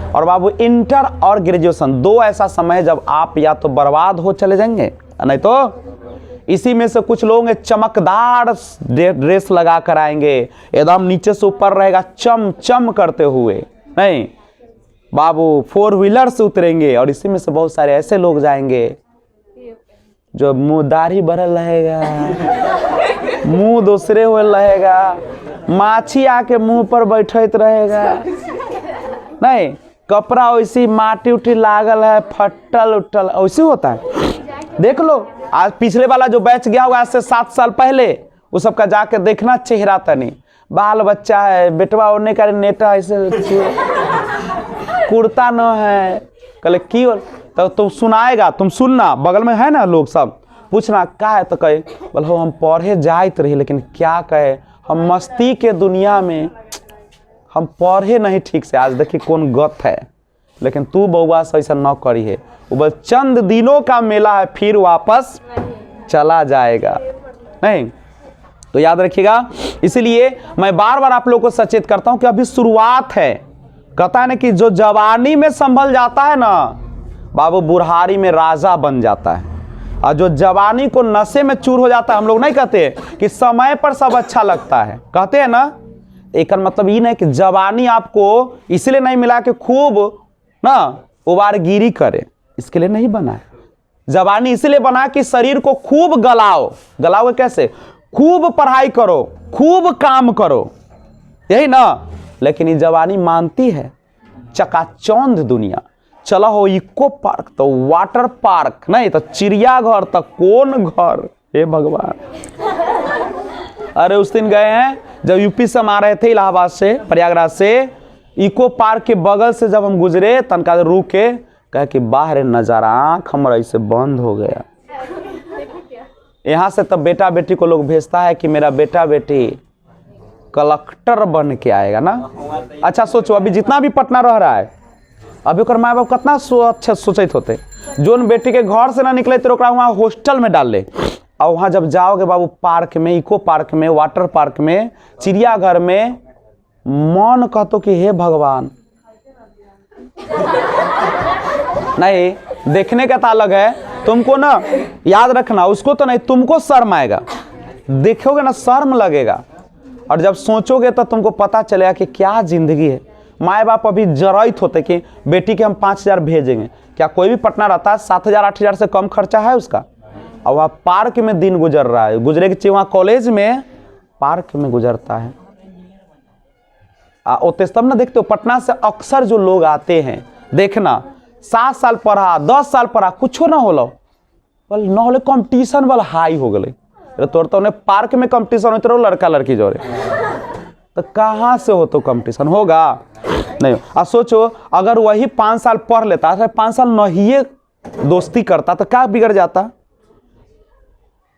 और बाबू इंटर और ग्रेजुएशन 2 ऐसा समय है जब आप या तो बर्बाद हो चले जाएंगे, नहीं तो इसी में से कुछ लोग चमकदार ड्रेस लगा कर आएंगे, एकदम नीचे से ऊपर रहेगा चम चम करते हुए, नहीं बाबू 4 व्हीलर से उतरेंगे। और इसी में से बहुत सारे ऐसे लोग जाएंगे जो मुंह दाढ़ी भरल रहेगा, मुंह दूसरे हो रहेगा, माछी आके मुंह पर बैठत रहेगा, नहीं कपड़ा वैसी माटी उठी लागल है, फटल उठल वैसे होता है। देख लो आज पिछले वाला जो बैच गया होगा आज से 7 साल पहले, वो सबका जाके देखना चेहरा तनी, बाल बच्चा है, बेटवा ओढ़ने का नेटा ऐसे कुर्ता न है, कल की तो तुम सुनाएगा, तुम सुनना, बगल में है ना लोग सब, पूछना क्या है तो कहे बोल हम पढ़े जाते रही लेकिन क्या कहे हम मस्ती के दुनिया में हम पढ़े नहीं ठीक से, आज देखिए कौन गत है, लेकिन तू बउआ से ऐसा न करी है, वो बस चंद दिनों का मेला है फिर वापस चला जाएगा, नहीं तो याद रखिएगा। इसलिए मैं बार बार आप लोगों को सचेत करता हूं कि अभी शुरुआत है, कहता है ना कि जो जवानी में संभल जाता है ना बाबू बुढ़ारी में राजा बन जाता है, और जो जवानी को नशे में चूर हो जाता है, हम लोग नहीं कहते कि समय पर सब अच्छा लगता है, कहते हैं ना, एक मतलब ये नहीं कि जवानी आपको इसलिए नहीं मिला कि खूब ना उबारगिरी करे, इसके लिए नहीं बना है। जवानी इसलिए बना कि शरीर को खूब गलाओ, गलाओ कैसे, खूब पढ़ाई करो, खूब काम करो, यही ना। लेकिन ये जवानी मानती है चकाचौंध दुनिया, चला हो इको पार्क तो वाटर पार्क, नहीं तो चिड़ियाघर तो कौन घर, हे भगवान। अरे उस दिन गए हैं जब यूपी से हम आ रहे थे इलाहाबाद से, प्रयागराज से, इको पार्क के बगल से जब हम गुजरे तनका रुके, कहे कि बाहर नजारा, आँख हमारा ऐसे बंद हो गया। यहाँ से तब बेटा बेटी को लोग भेजता है कि मेरा बेटा बेटी कलेक्टर बन के आएगा ना। अच्छा सोचो अभी जितना भी पटना रह रहा है, अभी ओकर माँ बाप कितना अच्छा सोचित होते, जोन बेटी के घर से ना निकले तो वहाँ हॉस्टल में डाल ले, और वहाँ जब जाओगे बाबू पार्क में, इको पार्क में, वाटर पार्क में, चिड़ियाघर में, मन कहतो कि हे भगवान। नहीं देखने का तो अलग है, तुमको ना याद रखना, उसको तो नहीं, तुमको शर्म आएगा, देखोगे ना शर्म लगेगा, और जब सोचोगे तो तुमको पता चलेगा कि क्या जिंदगी है। माए बाप अभी जराइत होते कि बेटी के हम 5,000 भेजेंगे, क्या कोई भी पटना रहता है 7,000 8,000 से कम खर्चा है उसका, और वहाँ पार्क में दिन गुजर रहा है, गुजरे कि वहाँ कॉलेज में पार्क में गुजरता है। तब ना देखते हो पटना से अक्सर जो लोग आते हैं, देखना 7 साल पढ़ा 10 साल पढ़ा कुछ ना होलो, बोल न होले कंपटीशन वाला हाई हो गए, तोर तो उन्हें पार्क में कंपटीशन होते रहो लड़का लड़की जोड़े, तो कहाँ से हो तो कंपटीशन होगा नहीं। और सोचो अगर वही 5 साल पढ़ लेता, 5 साल नहीं दोस्ती करता तो क्या बिगड़ जाता,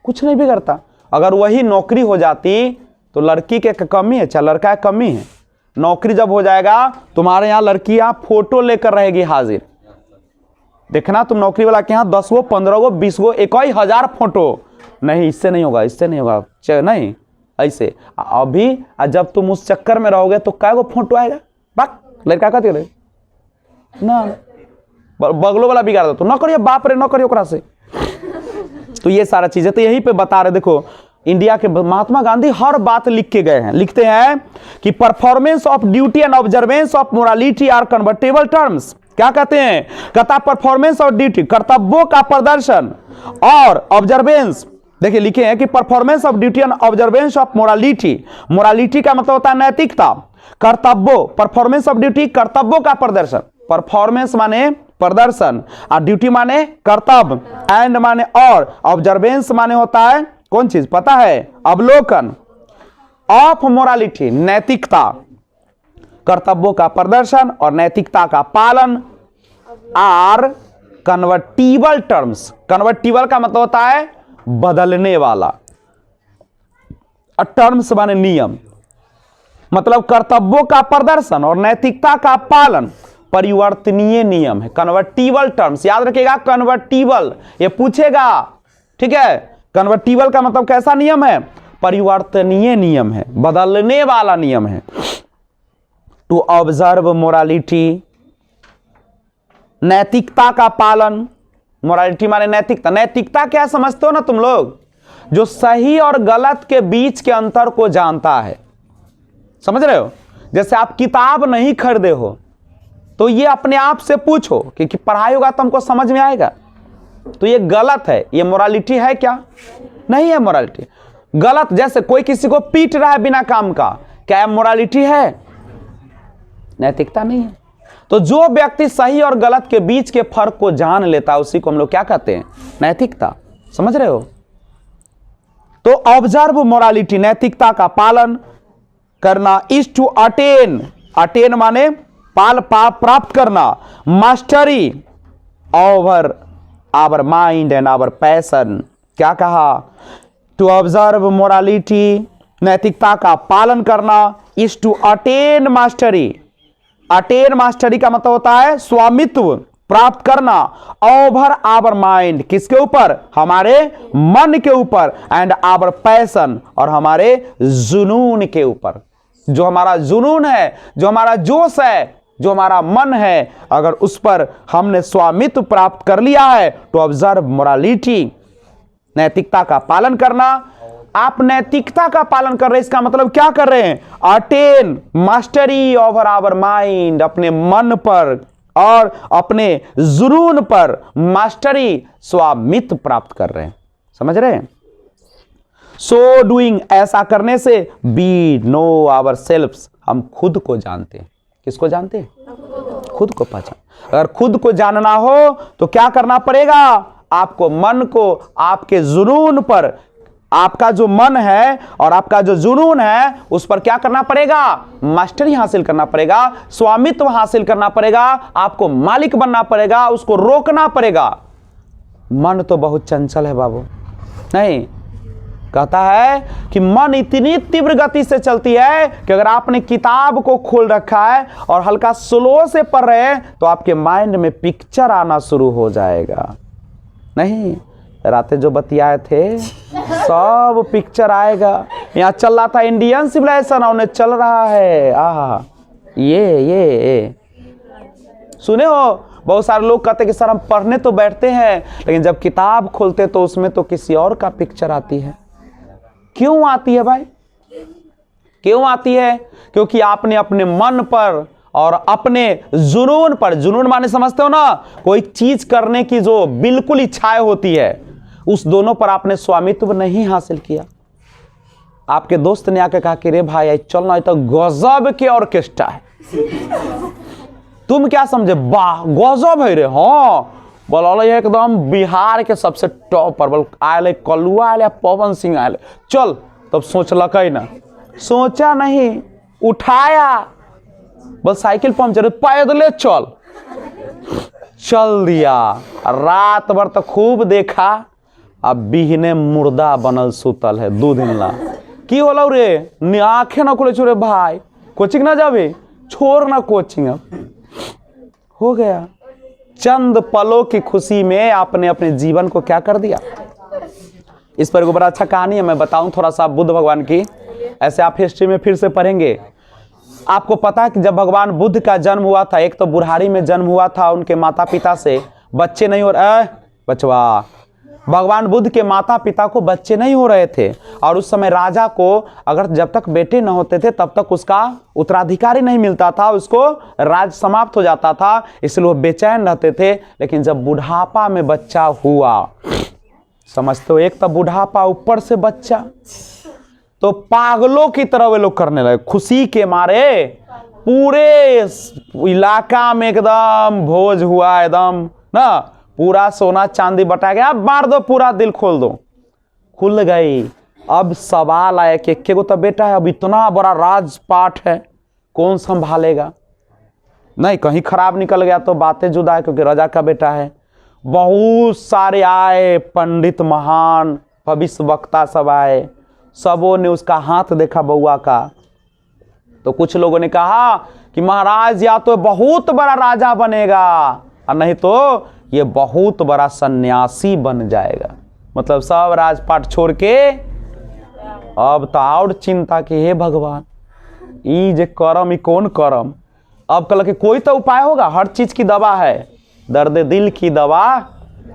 कुछ नहीं बिगड़ता। अगर वही नौकरी हो जाती तो लड़की के कमी है, चाहे लड़का की कमी है, नौकरी जब हो जाएगा तुम्हारे यहाँ लड़कियां फोटो लेकर रहेगी हाजिर, देखना तुम नौकरी वाला के यहाँ 10 गो 15 गो 20 गो 21,000 फोटो, नहीं इससे नहीं होगा, इससे नहीं होगा, नहीं ऐसे। अभी जब तुम उस चक्कर में रहोगे तो क्या गो फोटो आएगा, बाक लड़का कहते रहे ना, बगलो वाला बिगाड़ दो तो न करिए, बाप रे न करिए ओकरा से। तो ये सारा चीजें तो यहीं पे बता रहे, देखो इंडिया के महात्मा गांधी हर बात लिख के गए हैं, लिखते हैं कि performance of duty and observance of morality are convertible terms. क्या कहते हैं, कहता परफॉर्मेंस और ड्यूटी कर्तव्यों का प्रदर्शन और ऑब्जर्वेंस, देखिए लिखे हैं कि performance of duty and observance of morality, morality का मतलब होता है नैतिकता, कर्तव्यों, परफॉर्मेंस ऑफ ड्यूटी कर्तव्यों का प्रदर्शन, परफॉर्मेंस माने प्रदर्शन और ड्यूटी माने कर्तव्य, एंड माने और, ऑब्जर्वेंस माने होता है कौन चीज पता है, अवलोकन, ऑफ मोरालिटी नैतिकता, कर्तव्यों का प्रदर्शन और नैतिकता का पालन, आर कन्वर्टिबल टर्म्स, कन्वर्टिबल का मतलब होता है बदलने वाला, और टर्म्स माने नियम, मतलब कर्तव्यों का प्रदर्शन और नैतिकता का पालन परिवर्तनीय नियम है, कन्वर्टिबल टर्म्स, याद रखिएगा कन्वर्टिबल, ये पूछेगा, ठीक है। कन्वर्टिबल का मतलब कैसा नियम है, परिवर्तनीय नियम है, बदलने वाला नियम है। टू ऑब्जर्व मोरालिटी, नैतिकता का पालन, मोरालिटी माने नैतिकता, नैतिकता क्या समझते हो ना तुम लोग, जो सही और गलत के बीच के अंतर को जानता है, समझ रहे हो। जैसे आप किताब नहीं खरीदे हो तो ये अपने आप से पूछो कि पढ़ाई होगा तो हमको समझ में आएगा, तो ये गलत है। ये मोरालिटी है क्या? नहीं है मोरालिटी, गलत। जैसे कोई किसी को पीट रहा है बिना काम का, क्या मोरालिटी है? नैतिकता नहीं है। तो जो व्यक्ति सही और गलत के बीच के फर्क को जान लेता है उसी को हम लोग क्या कहते हैं? नैतिकता। समझ रहे हो? तो ऑब्जर्व मोरालिटी, नैतिकता का पालन करना, इज टू अटेन, अटेन माने प्राप्त करना, mastery over our mind and our passion. क्या कहा? टू ऑब्जर्व मोरालिटी, नैतिकता का पालन करना, is to attain mastery. Attain mastery का मतलब होता है स्वामित्व प्राप्त करना, ओवर आवर माइंड, किसके ऊपर? हमारे मन के ऊपर, एंड आवर पैशन, और हमारे जुनून के ऊपर। जो हमारा जुनून है, जो हमारा जोश है, जो हमारा मन है, अगर उस पर हमने स्वामित्व प्राप्त कर लिया है, तो ऑब्जर्व मोरालिटी, नैतिकता का पालन करना। आप नैतिकता का पालन कर रहे हैं, इसका मतलब क्या कर रहे हैं? Attain mastery over our mind, अपने मन पर और अपने जुनून पर मास्टरी, स्वामित्व प्राप्त कर रहे हैं। समझ रहे हैं? सो डूइंग, ऐसा करने से, वी नो आवर सेल्फ्स, हम खुद को जानते हैं। किसको जानते हैं? खुद को पहचान। अगर खुद को जानना हो तो क्या करना पड़ेगा? आपको मन को आपके जुनून पर, आपका जो मन है और आपका जो जुनून है उस पर क्या करना पड़ेगा? मास्टरी हासिल करना पड़ेगा, स्वामित्व हासिल करना पड़ेगा, आपको मालिक बनना पड़ेगा, उसको रोकना पड़ेगा। मन तो बहुत चंचल है बाबू, नहीं, कहता है कि मन इतनी तीव्र गति से चलती है कि अगर आपने किताब को खोल रखा है और हल्का स्लो से पढ़ रहे हैं तो आपके माइंड में पिक्चर आना शुरू हो जाएगा। नहीं, रातें जो बतियाए थे सब पिक्चर आएगा। यहाँ चल रहा था इंडियन सिविलाइजेशन, उन्हें चल रहा है आहा ये सुने हो? बहुत सारे लोग कहते हैं कि सर हम पढ़ने तो बैठते हैं लेकिन जब किताब खोलते तो उसमें तो किसी और का पिक्चर आती है। क्यों आती है भाई? क्यों आती है? क्योंकि आपने अपने मन पर और अपने जुनून पर, जुनून माने समझते हो ना, कोई चीज करने की जो बिल्कुल इच्छाएं होती है, उस दोनों पर आपने स्वामित्व नहीं हासिल किया। आपके दोस्त ने आके कहा कि रे भाई चलना, तो गजब के ऑर्केस्ट्रा है। तुम क्या समझे? वाह गजब है रे। हाँ बोल एकदम बिहार के सबसे टॉप पर बोल आयल, कलुआ आयल, पवन सिंह आयल, चल। तब सोचलक ना, सोचा नहीं, उठाया, बस साइकिल पंचर, पैदले चल दिया। रात भर तो खूब देखा, अब बिहने मुर्दा बनल सुतल है 2 दिन ला। की होलो रे? आंखें ना खुले छोरे भाई, कोचिंग ना जावे, छोड़ ना कोचिंग। अब हो गया। चंद पलों की खुशी में आपने अपने जीवन को क्या कर दिया। इस पर एक बड़ा अच्छा कहानी है, मैं बताऊं थोड़ा सा बुद्ध भगवान की। ऐसे आप हिस्ट्री में फिर से पढ़ेंगे। आपको पता है कि जब भगवान बुद्ध का जन्म हुआ था, एक तो बुढ़ारी में जन्म हुआ था, उनके माता पिता से बच्चे नहीं हो रहे, बचवा, भगवान बुद्ध के माता पिता को बच्चे नहीं हो रहे थे। और उस समय राजा को अगर जब तक बेटे न होते थे तब तक उसका उत्तराधिकारी नहीं मिलता था, उसको राज समाप्त हो जाता था, इसलिए वो बेचैन रहते थे। लेकिन जब बुढ़ापा में बच्चा हुआ, समझते हो, एक तो बुढ़ापा ऊपर से बच्चा, तो पागलों की तरह वे लोग करने लगे। खुशी के मारे पूरे इलाका में एकदम भोज हुआ, एकदम ना, पूरा सोना चांदी बटा गया, मार दो पूरा, दिल खोल दो, खुल गई। अब सवाल आया कि एक को तो बेटा है, अब इतना बड़ा राजपाट है, कौन संभालेगा? नहीं, कहीं खराब निकल गया तो बातें जुदा है, क्योंकि राजा का बेटा है। बहुत सारे आए पंडित, महान भविष्य वक्ता सब आए, सबों ने उसका हाथ देखा बउआ का। तो कुछ लोगों ने कहा कि महाराज या तो बहुत बड़ा राजा बनेगा और नहीं तो ये बहुत बड़ा सन्यासी बन जाएगा। मतलब सब राजपाट छोड़ के अब तो और चिंता कि हे भगवान, ई जे करम, ई कौन करम। अब कल के कोई तो उपाय होगा, हर चीज की दवा है, दर्द दिल की दवा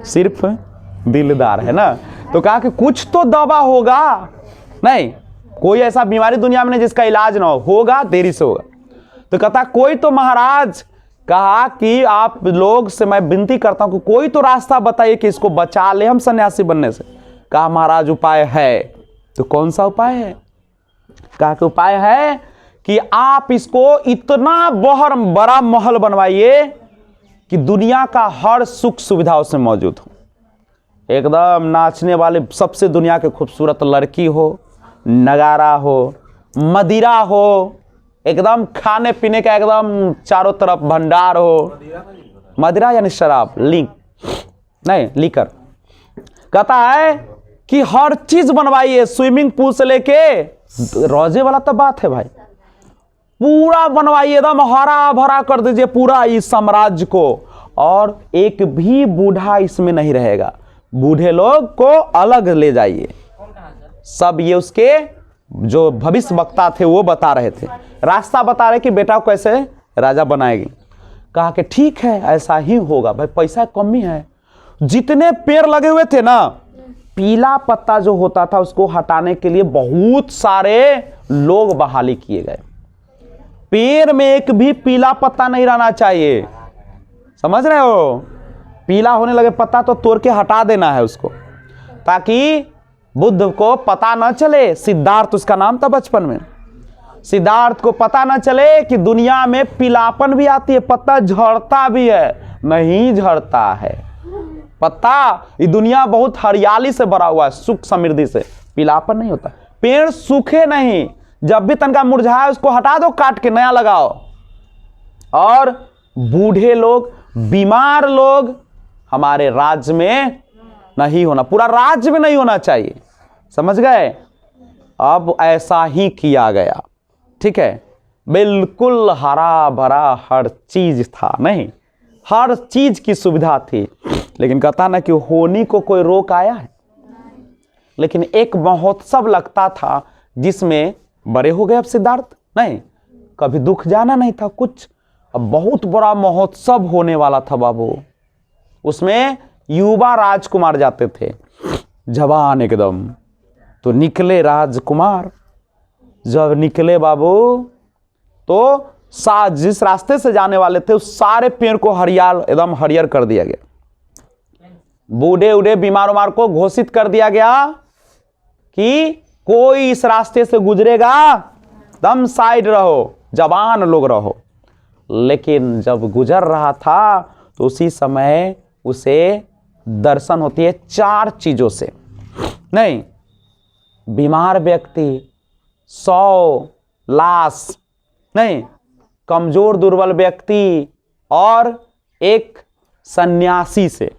सिर्फ दिलदार है ना। तो कहा कि कुछ तो दवा होगा। नहीं, कोई ऐसा बीमारी दुनिया में नहीं जिसका इलाज ना हो, होगा देरी से होगा। तो कहता कोई तो महाराज कहा कि आप लोग से मैं विनती करता हूं कि कोई तो रास्ता बताइए कि इसको बचा ले हम सन्यासी बनने से। कहा महाराज उपाय है। तो कौन सा उपाय है? कहा कि उपाय है कि आप इसको इतना बड़ा महल बनवाइए कि दुनिया का हर सुख सुविधा उसमें मौजूद हो। एकदम नाचने वाले सबसे दुनिया के खूबसूरत लड़की हो, नगारा हो, मदिरा हो, एकदम खाने पीने का एकदम चारों तरफ भंडार हो। मदिरा यानी शराब, लीकर। कहता है कि हर चीज बनवाइए, स्विमिंग पूल से लेके, रोजे वाला तो बात है भाई, पूरा बनवाइए, एकदम हरा भरा कर दीजिए पूरा इस साम्राज्य को, और एक भी बूढ़ा इसमें नहीं रहेगा। बूढ़े लोग को अलग ले जाइए। सब ये उसके जो भविष्य वक्ता थे वो बता रहे थे, रास्ता बता रहे कि बेटा को कैसे राजा बनाएगी। कहा कि ठीक है ऐसा ही होगा। भाई पैसा कमी है। जितने पेड़ लगे हुए थे ना, पीला पत्ता जो होता था उसको हटाने के लिए बहुत सारे लोग बहाली किए गए। पेड़ में एक भी पीला पत्ता नहीं रहना चाहिए, समझ रहे हो? पीला होने लगे पत्ता तो तोड़ के हटा देना है उसको, ताकि बुद्ध को पता न चले, सिद्धार्थ उसका नाम था बचपन में, सिद्धार्थ को पता न चले कि दुनिया में पीलापन भी आती है, पत्ता झड़ता भी है। नहीं झड़ता है पत्ता, ये दुनिया बहुत हरियाली से भरा हुआ है, सुख समृद्धि से, पीलापन नहीं होता। पेड़ सूखे नहीं, जब भी तनका मुरझाए उसको हटा दो, काट के नया लगाओ। और बूढ़े लोग, बीमार लोग हमारे राज्य में नहीं होना, पूरा राज्य में नहीं होना चाहिए, समझ गए? अब ऐसा ही किया गया, ठीक है? बिल्कुल हरा भरा हर चीज था, नहीं हर चीज की सुविधा थी। लेकिन कहता ना कि होनी को कोई रोक आया है। लेकिन एक महोत्सव लगता था जिसमें बड़े हो गए अब सिद्धार्थ, नहीं कभी दुख जाना नहीं था कुछ। अब बहुत बड़ा महोत्सव होने वाला था बाबू। उसमें युवा राजकुमार जाते थे, जवान एकदम। तो निकले राजकुमार, जब निकले बाबू तो जिस रास्ते से जाने वाले थे उस सारे पेड़ को हरियाल एकदम हरियर कर दिया गया। बूढ़े उड़े बीमार उमार को घोषित कर दिया गया कि कोई इस रास्ते से गुजरेगा दम साइड रहो, जवान लोग रहो। लेकिन जब गुजर रहा था तो उसी समय उसे दर्शन होती है 4 चीजों से, नहीं बीमार व्यक्ति, 100 लाश, नहीं कमजोर दुर्बल व्यक्ति, और एक सन्यासी से।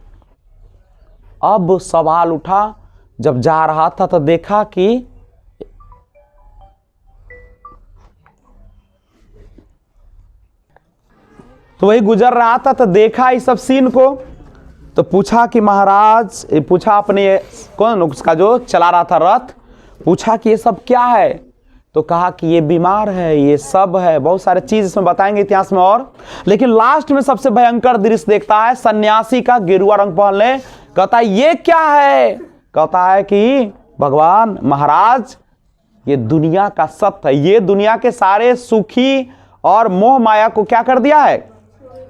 अब सवाल उठा, जब जा रहा था तो देखा कि तो वही गुजर रहा था तो देखा इस सब सीन को, तो पूछा कि महाराज, पूछा अपने कौन उसका जो चला रहा था रथ, पूछा कि ये सब क्या है? तो कहा कि ये बीमार है, ये सब है, बहुत सारे चीज इसमें बताएंगे इतिहास में। और लेकिन लास्ट में सबसे भयंकर दृश्य देखता है, सन्यासी का गेरुआ रंग पहनले। कहता है ये क्या है? कहता है कि भगवान महाराज ये दुनिया का सत्य है, ये दुनिया के सारे सुखी और मोह माया को क्या कर दिया है?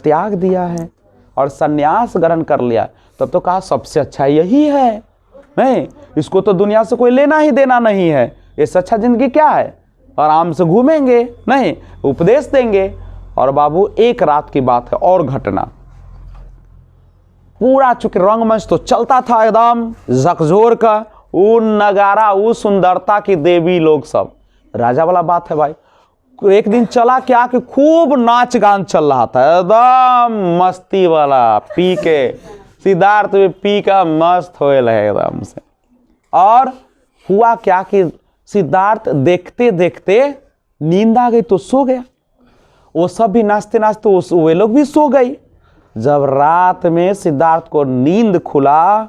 त्याग दिया है और सन्यास ग्रहण कर लिया। तब तो कहा सबसे अच्छा यही है, नहीं इसको तो दुनिया से कोई लेना ही देना नहीं है, इससे अच्छा जिंदगी क्या है? आराम से घूमेंगे, नहीं उपदेश देंगे। और बाबू एक रात की बात है और घटना, पूरा चूंकि रंगमंच तो चलता था एकदम झकझोर का, वो नगारा, वो सुंदरता की देवी लोग सब, राजा वाला बात है भाई। एक दिन चला क्या कि खूब नाच गान चल रहा था, एकदम मस्ती वाला, पी के सिद्धार्थ भी पी का मस्त होए लगे एकदम से। और हुआ क्या कि सिद्धार्थ देखते देखते नींद आ गई तो सो गया। वो सब भी नाचते नाचते वे लोग भी सो गई। जब रात में सिद्धार्थ को नींद खुला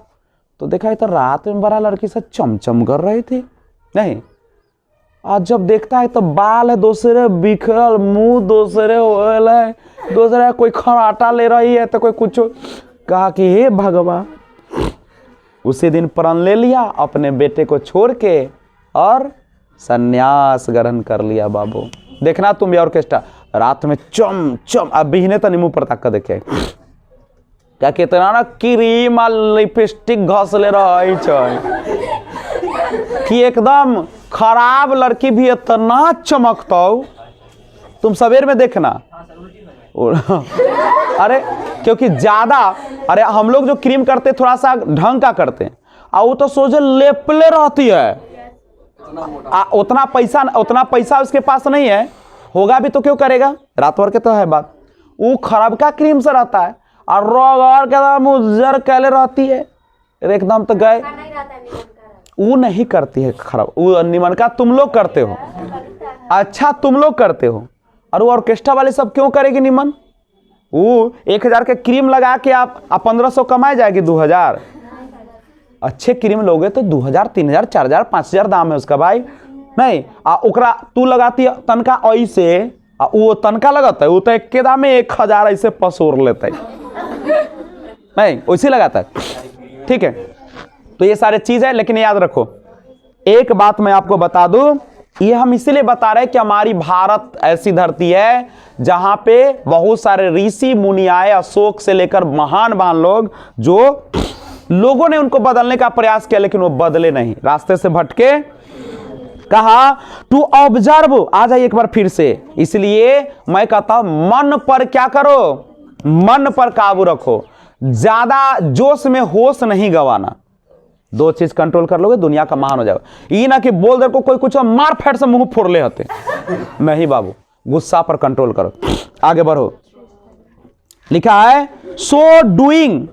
तो देखा तो रात में बड़ा लड़की से चमचम कर रही थी, नहीं आज जब देखता है तो बाल है दूसरे बिखरल, मुंह दूसरे होल है, दूसरे कोई खराटा ले रही है तो कोई कुछ। कहा कि हे भगवान, उसी दिन प्रण ले लिया अपने बेटे को छोड़ के और सन्यास ग्रहण कर लिया बाबू। देखना तुम भी ऑर्केस्ट्रा रात में चम चम अब बिहने तो नींबू पर तक देखे क्या कितना ना क्रीम और लिपस्टिक घसले रहे कि एकदम खराब लड़की भी इतना चमकता तुम सवेर में देखना। अरे क्योंकि ज्यादा अरे हम लोग जो क्रीम करते थोड़ा सा ढंग का करते हैं और वो तो सोचे लेपले रहती है। उतना पैसा उसके पास नहीं है, होगा भी तो क्यों करेगा, रात भर के तो है बात। वो खराब का क्रीम से रहता है और रोग के मुजर कैले रहती है एकदम तो गए। वो नहीं करती है खराब, वो निमन का तुम लोग करते हो। अच्छा तुम लोग करते हो और वो ऑर्केस्ट्रा वाले सब क्यों करेगी निमन। वो 1000 के क्रीम लगा के आप 1500 कमाए जाएगी 2000। अच्छे क्रीम लोगे तो 2000 3000 4000 5000 दाम है उसका भाई। नहीं ओकरा तू लगाती है तनका ऐसे वो तनका लगाता है वो तो एक दाम में 1000 ऐसे पसोर लेता है नहीं वैसे लगाता है। ठीक है तो ये सारे चीज है, लेकिन याद रखो एक बात मैं आपको बता दूं, ये हम इसीलिए बता रहे हैं कि हमारी भारत ऐसी धरती है जहां पे बहुत सारे ऋषि मुनि आए, अशोक से लेकर महान लोग, जो लोगों ने उनको बदलने का प्रयास किया लेकिन वो बदले नहीं, रास्ते से भटके। कहा टू ऑब्जर्व, आ जाइए एक बार फिर से। इसलिए मैं कहता हूं मन पर क्या करो, मन पर काबू रखो, ज्यादा जोश में होश नहीं गवाना। 2 चीज कंट्रोल कर लोगे दुनिया का महान हो जाएगा। ये ना कि बोल दे को कोई कुछ मार फेट से मुंह फोड़ ले होते नहीं बाबू, गुस्सा पर कंट्रोल करो, आगे बढ़ो। लिखा है सो डूइंग,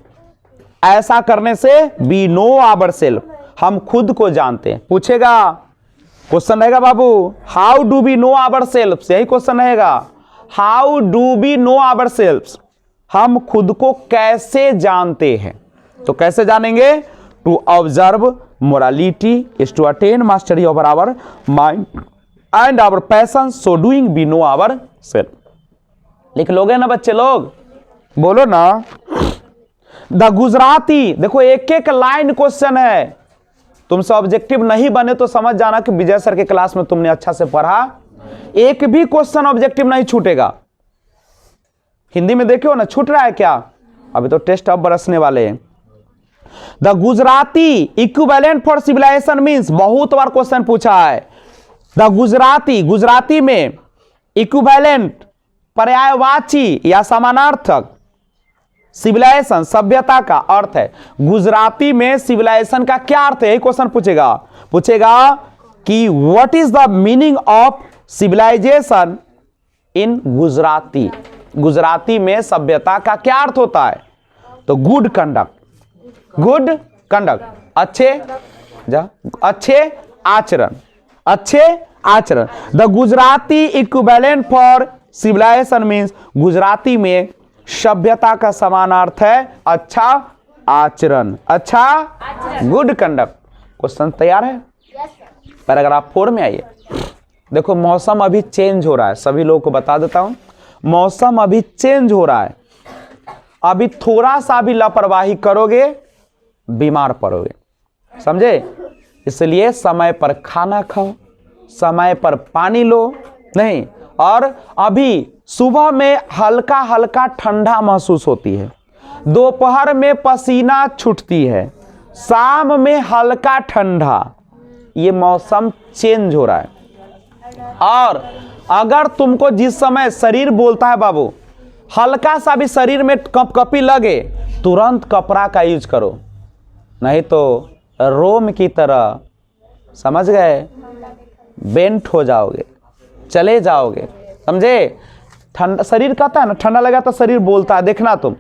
ऐसा करने से वी नो आवर सेल्फ, हम खुद को जानते हैं। पूछेगा क्वेश्चन रहेगा बाबू how do we know our self, यही क्वेश्चन रहेगा how do we know our self, हम खुद को कैसे जानते हैं। तो कैसे जानेंगे, to observe morality is to attain mastery over our mind and our passion, so doing we know our self. लिख लोगे ना बच्चे लोग, बोलो ना। द गुजराती, देखो एक एक लाइन क्वेश्चन है, तुमसे ऑब्जेक्टिव नहीं बने तो समझ जाना कि विजय सर के क्लास में तुमने अच्छा से पढ़ा, एक भी क्वेश्चन ऑब्जेक्टिव नहीं छूटेगा। हिंदी में देखियो ना छूट रहा है क्या, अभी तो टेस्ट अब बरसने वाले हैं। The Gujarati equivalent for civilization means, बहुत बार क्वेश्चन पूछा है। द गुजराती, गुजराती में इक्विवेलेंट पर्यायवाची या समानार्थक, सिविलाइजेशन सभ्यता का अर्थ है। गुजराती में सिविलाइजेशन का क्या अर्थ है, क्वेश्चन पूछेगा कि what is the meaning of civilization in Gujarati, Gujarati में सभ्यता का क्या अर्थ होता है। तो गुड कंडक्ट, गुड कंडक्ट, अच्छे आचरण, अच्छे आचरण। The Gujarati equivalent for civilization means, Gujarati में सभ्यता का समान अर्थ है अच्छा आचरण, अच्छा गुड कंडक्ट। क्वेश्चन तैयार है, पैराग्राफ 4 में आइए। देखो मौसम अभी चेंज हो रहा है, सभी लोगों को बता देता हूं मौसम अभी चेंज हो रहा है, अभी थोड़ा सा भी लापरवाही करोगे बीमार पड़ोगे, समझे। इसलिए समय पर खाना खाओ, समय पर पानी लो, नहीं। और अभी सुबह में हल्का हल्का ठंडा महसूस होती है, दोपहर में पसीना छूटती है, शाम में हल्का ठंडा, ये मौसम चेंज हो रहा है। और अगर तुमको जिस समय शरीर बोलता है बाबू हल्का सा भी शरीर में कपकपी लगे, तुरंत कपड़ा का यूज करो, नहीं तो रोम की तरह, समझ गए, बेंट हो जाओगे, चले जाओगे, समझे। ठंडा शरीर कहता है ना, ठंडा लगा तो शरीर बोलता है, देखना तुम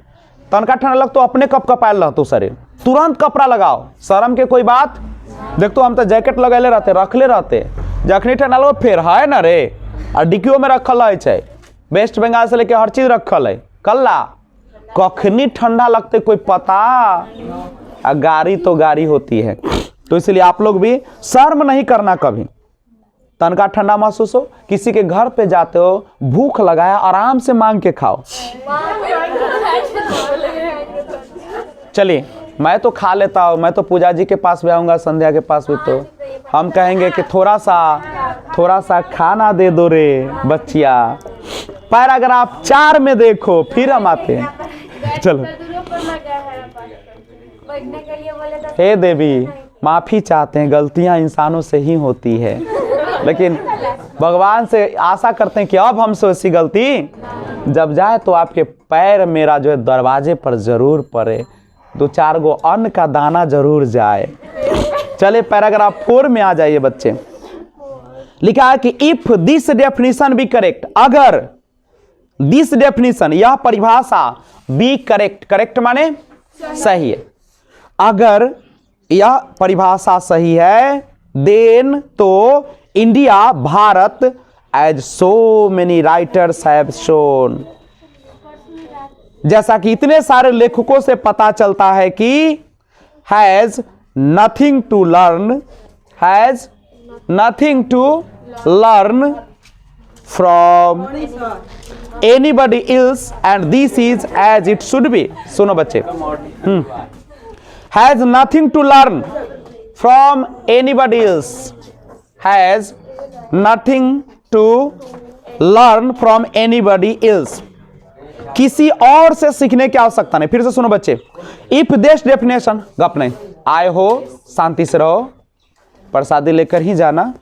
तनका ठंडा लग तो अपने कप कपायल रह तो शरीर, तुरंत कपड़ा लगाओ, शर्म के कोई बात। देख तो हम तो जैकेट लगेले रहते, रखले रहते, जखनी ठंडा लगे फिर है ना रे, और डिक्कियों में रखल है, वेस्ट बंगाल से लेके हर चीज रखल है, कल्ला कखनी ठंडा लगते कोई पता, गाड़ी तो गाड़ी होती है। तो इसलिए आप लोग भी शर्म नहीं करना, कभी तनका ठंडा महसूस हो, किसी के घर पे जाते हो, भूख लगाया, आराम से मांग के खाओ। चलिए मैं तो खा लेता हूँ, मैं तो पूजा जी के पास भी आऊंगा, संध्या के पास भी, तो हम कहेंगे कि थोड़ा सा खाना दे दो रे बच्चिया। पैराग्राफ 4 में देखो, फिर हम आते हैं। चलो। हे देवी, माफी चाहते हैं, गलतियां इंसानों से ही होती है, लेकिन भगवान से आशा करते हैं कि अब हमसे ऐसी गलती जब जाए तो आपके पैर मेरा जो है दरवाजे पर जरूर पड़े, 2-4 गो अन्न का दाना जरूर जाए। चले पैराग्राफ 4 में आ जाइए बच्चे। लिखा है कि if this definition be correct, अगर दिस डेफिनेशन, यह परिभाषा बी करेक्ट, करेक्ट माने सही है, अगर यह परिभाषा सही है, देन तो India, Bharat, as so many writers have shown, जैसा कि इतने सारे लेखकों से पता चलता है कि has nothing to learn, has nothing to learn from anybody else and this is as it should be. सुनो बच्चे, has nothing to learn from anybody else, has nothing to learn from anybody else, किसी और से सीखने की आवश्यकता नहीं। फिर से सुनो बच्चे, इफ दिस डेफिनेशन, गप नहीं, आए हो शांति से रहो, प्रसादी लेकर ही जाना।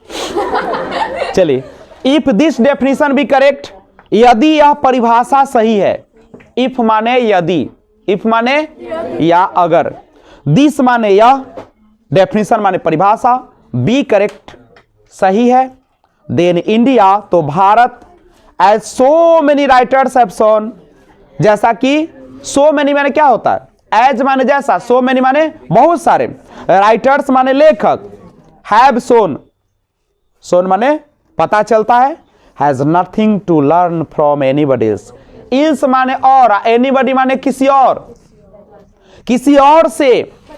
चलिए, if this definition be correct, यदि यह परिभाषा सही है, इफ माने यदि, इफ माने या अगर, दिस माने यह, डेफिनेशन माने परिभाषा, बी करेक्ट सही है, देन इंडिया तो Bharat, as so many writers have shown, जैसा कि सो मेनी माने क्या होता है, एज माने जैसा, सो मेनी माने बहुत सारे, राइटर्स माने लेखक, हैव शोन, शोन माने पता चलता है, has nothing to learn from anybody else, else माने और, एनीबडी माने किसी और, किसी और से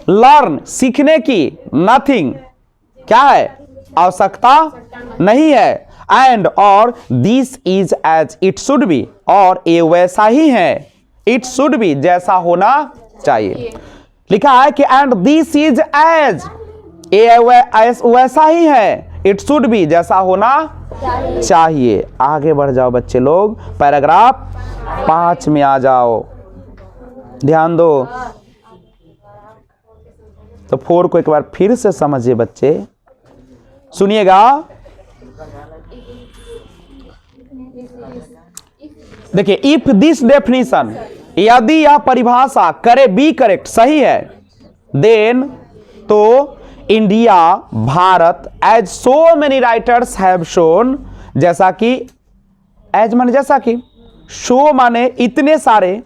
लर्न सीखने की, नथिंग क्या है, आवश्यकता नहीं है, एंड और this is as it should be, और ये वैसा ही है, इट शुड बी जैसा होना चाहिए। लिखा है कि एंड दिस इज एज, ये वैसा ही है, इट शुड बी जैसा होना चाहिए। आगे बढ़ जाओ बच्चे लोग, पैराग्राफ 5 में आ जाओ, ध्यान दो। तो 4 को एक बार फिर से समझिए बच्चे, सुनिएगा। देखिए, इफ दिस डेफिनेशन, यदि यह परिभाषा करे बी करेक्ट सही है, देन तो India, Bharat, as so many writers have shown, जैसा कि, एज माने जैसा कि, शो माने इतने सारे,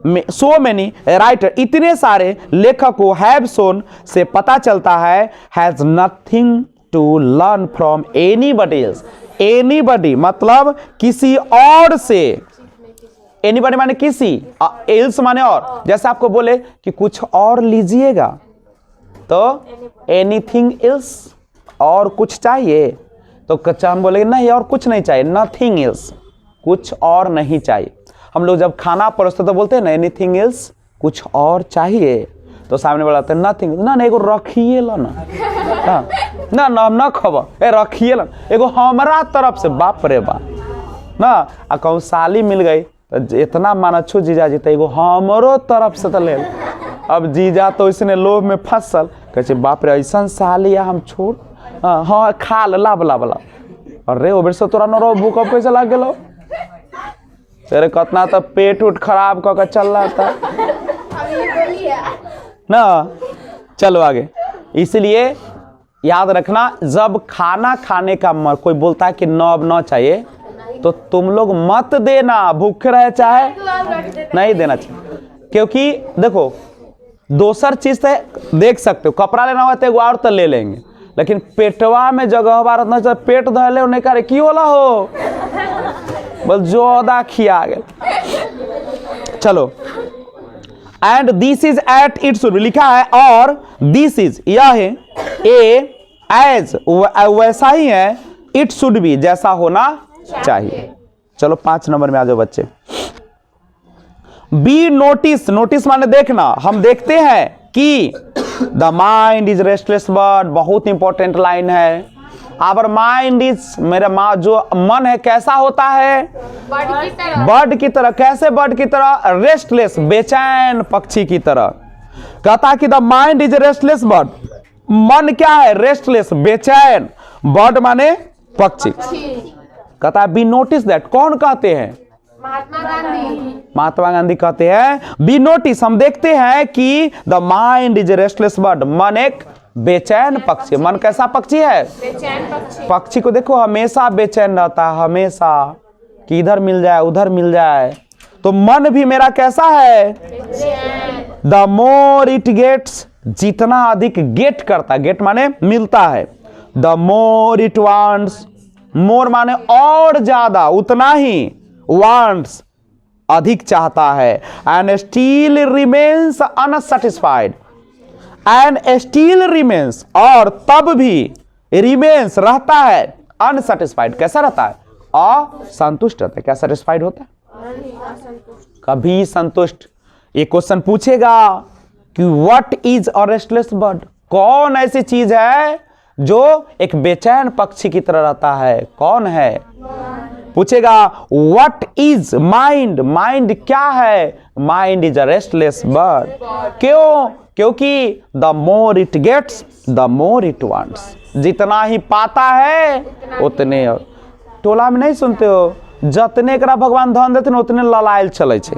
सो मेनी राइटर इतने सारे लेखकों, हैव शोन से पता चलता है, has nothing to learn from anybody else, anybody मतलब किसी और से, एनीबडी माने किसी, एल्स माने और, जैसे आपको बोले कि कुछ और लीजिएगा तो एनीथिंग एल्स, और कुछ चाहिए तो कच्चा हम बोलेंगे नहीं और कुछ नहीं चाहिए, नथिंग एल्स, कुछ और नहीं चाहिए। हम लोग जब खाना परोसते तो बोलते हैं ना एनीथिंग एल्स, कुछ और चाहिए, तो सामने बोलाते हैं नथिंग, ना एगो रखिए ला ना, ना ना हम ना खब, ए रखिए ला एगो हमारा तरफ से, बाप रे बाप ना, आ कहूँ साली मिल गई तो इतना मानच्छू जीजा जी, तो एगो हमरो तरफ से तो ले। अब जीजा तो इसने लोभ में फंसल, कहे बाप रे ऐसा साली हम छोड़, हाँ खा ला बला बला, अरे ओबर से तोरा न भूकंप कैसे लग गलो, तेरे कितना तो पेट उठ खराब करके चल रहा था ना। चलो आगे, इसलिए याद रखना, जब खाना खाने का कोई बोलता है कि अब न चाहिए, तो तुम लोग मत देना, भूखे रहे चाहे नहीं देना चाहिए, क्योंकि देखो दोसर चीज से देख सकते हो, कपड़ा लेना हुआ तो और तो ले लेंगे, लेकिन पेटवा में जगह बार न चाहिए, पेट धले उन्हें करे की होला हो, बस जोदा खिया गया। चलो, and this is at it should B, लिखा है और दिस इज, यह है, ए एज वैसा ही है, इट शुड बी जैसा होना चाहिए। चलो 5 नंबर में आ जाओ बच्चे। बी नोटिस, नोटिस माने देखना, हम देखते हैं कि the mind is restless bird, बहुत इंपॉर्टेंट लाइन है, आवर माइंड इज, मेरा जो मन है कैसा होता है? बर्ड की तरह। कैसे बर्ड की तरह? रेस्टलेस, बेचैन पक्षी की तरह। कहता कि the mind is restless bird, मन क्या है? रेस्टलेस, बेचैन। बर्ड माने पक्षी। कहता है बी नोटिस दैट, कौन कहते हैं? महात्मा गांधी कहते हैं बी नोटिस, हम देखते हैं कि the mind is restless bird, मन एक बेचैन पक्षी। मन कैसा पक्षी है? बेचैन पक्षी। पक्षी को देखो हमेशा बेचैन रहता है, हमेशा कि इधर मिल जाए उधर मिल जाए। तो मन भी मेरा कैसा है? द मोर इट गेट्स, जितना अधिक गेट करता, गेट माने मिलता है, the more it wants, more माने और ज्यादा, उतना ही, वांट्स अधिक चाहता है, and still remains unsatisfied, and still remains, और तब भी रिमेन्स रहता है, अनसैटिस्फाइड, कैसा रहता है? असंतुष्ट रहता है। क्या सेटिस्फाइड होता है? कभी संतुष्ट। ये क्वेश्चन पूछेगा कि what is a restless bird, कौन ऐसी चीज है जो एक बेचैन पक्षी की तरह रहता है? कौन है? पूछेगा व्हाट इज माइंड, माइंड क्या है? Mind is a restless bird. क्यों? क्योंकि the more it gets the more it wants, जितना ही पाता है उतने। टोला में नहीं सुनते हो, जतने करा भगवान धन देते उतने ललायल चले छे।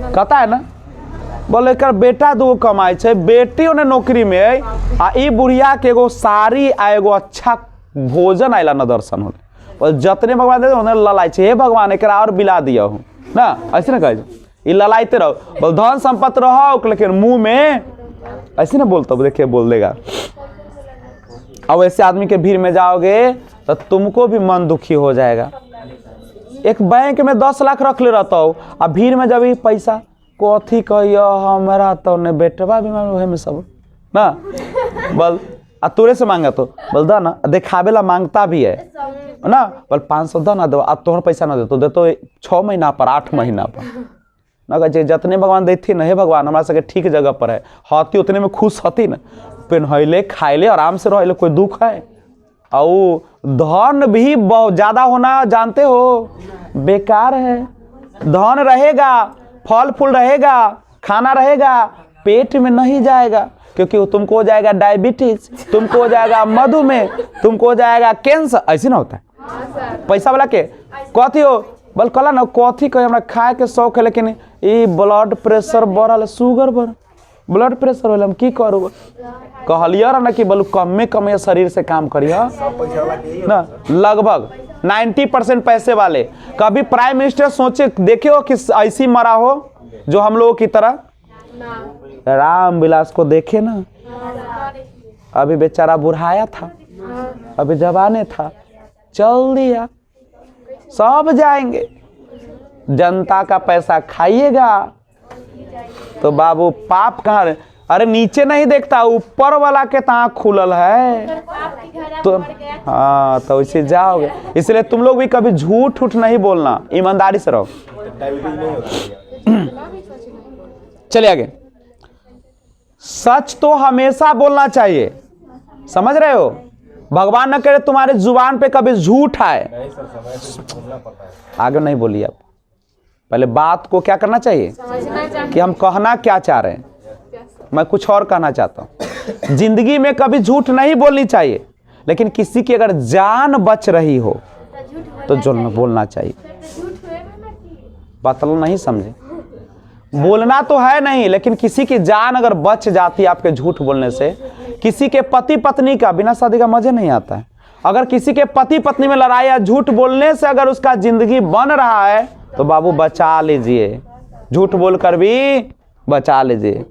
कहता है ना, बोले कर बेटा दो कमाई छे, बेटी ओने नौकरी में है, आ ई बुढ़िया के एगो साड़ी आ एगो अच्छा भोजन आइला न दर्शन होले, और जतने भगवान देते उन्हें ललाई छे, हे भगवान एकरा और बिला दिया हूँ ना, ऐसे ना कहे, ये ललाइते रहो। बोल धन संपत्ति रहो, लेकिन मुंह में ऐसे ना बोलता, देखिए बोल देगा। अब ऐसे आदमी के भीड़ में जाओगे तो तुमको भी मन दुखी हो जाएगा। एक बैंक में 10 लाख रख ले रहता हो, अब भीड़ में जब पैसा कथी कहियो हमारा तो ने बेटवा बीमार हुए में सब ना, बोल आ तोरे से मांगा तो बोल दा ना, दिखावे ला मांगता भी है ना, बोल 500 दा ना दो, अब तोहर पैसा ना दे तो 6 महीना पर 8 महीना पर ना, कहे जतने भगवान देती न, हे भगवान हमारा सके ठीक जगह पर है, हाथी उतने में खुश हती न, पहनले खाइले आराम से रहिले, कोई दुख है? और धन भी बहुत ज्यादा होना जानते हो बेकार है। धन रहेगा, फल फूल रहेगा, खाना रहेगा, पेट में नहीं जाएगा, क्योंकि तुमको हो जाएगा डायबिटीज, तुमको हो जाएगा मधुमेह, तुमको हो जाएगा कैंसर। ऐसे ना होता है पैसा वाला के। कथी हो बोल कला ना, कथी कहे हमरा खाए के शौक है, लेकिन ये ब्लड प्रेशर बढ़ल, शुगर बढ़, ब्लड प्रेशर होल, हम की करूँ? कहलिए ना कि बोलू कमे शरीर से काम करिए ना। लगभग 90% पैसे वाले, कभी प्राइम मिनिस्टर सोचे देखे हो कि ऐसी मरा हो जो हम लोगों की तरह? राम विलास को देखे ना, अभी बेचारा बुढ़ाया था, अभी जवाने था, चल दिया। सब जाएंगे, जनता का पैसा खाइएगा तो बाबू पाप कहाँ? अरे नीचे नहीं देखता, ऊपर वाला के तहाँ खुलल है तो हाँ, तो इसे जाओगे। इसलिए तुम लोग भी कभी झूठ उठ नहीं बोलना, ईमानदारी से रहो। चलिए आगे। सच तो हमेशा बोलना चाहिए, समझ रहे हो? भगवान न करे तुम्हारे जुबान पे कभी झूठ आए। आगे नहीं बोलिए आप, पहले बात को क्या करना चाहिए कि हम कहना क्या चाह रहे हैं। मैं कुछ और कहना चाहता हूं, जिंदगी में कभी झूठ नहीं बोलनी चाहिए, लेकिन किसी की अगर जान बच रही हो तो जो बोलना चाहिए। बात नहीं समझे? बोलना तो है नहीं, लेकिन किसी की जान अगर बच जाती है आपके झूठ बोलने से। किसी के पति पत्नी का बिना शादी का मजे नहीं आता है। अगर किसी के पति पत्नी में लड़ाई या झूठ बोलने से अगर उसका जिंदगी बन रहा है तो बाबू बचा लीजिए, झूठ बोलकर भी बचा लीजिए।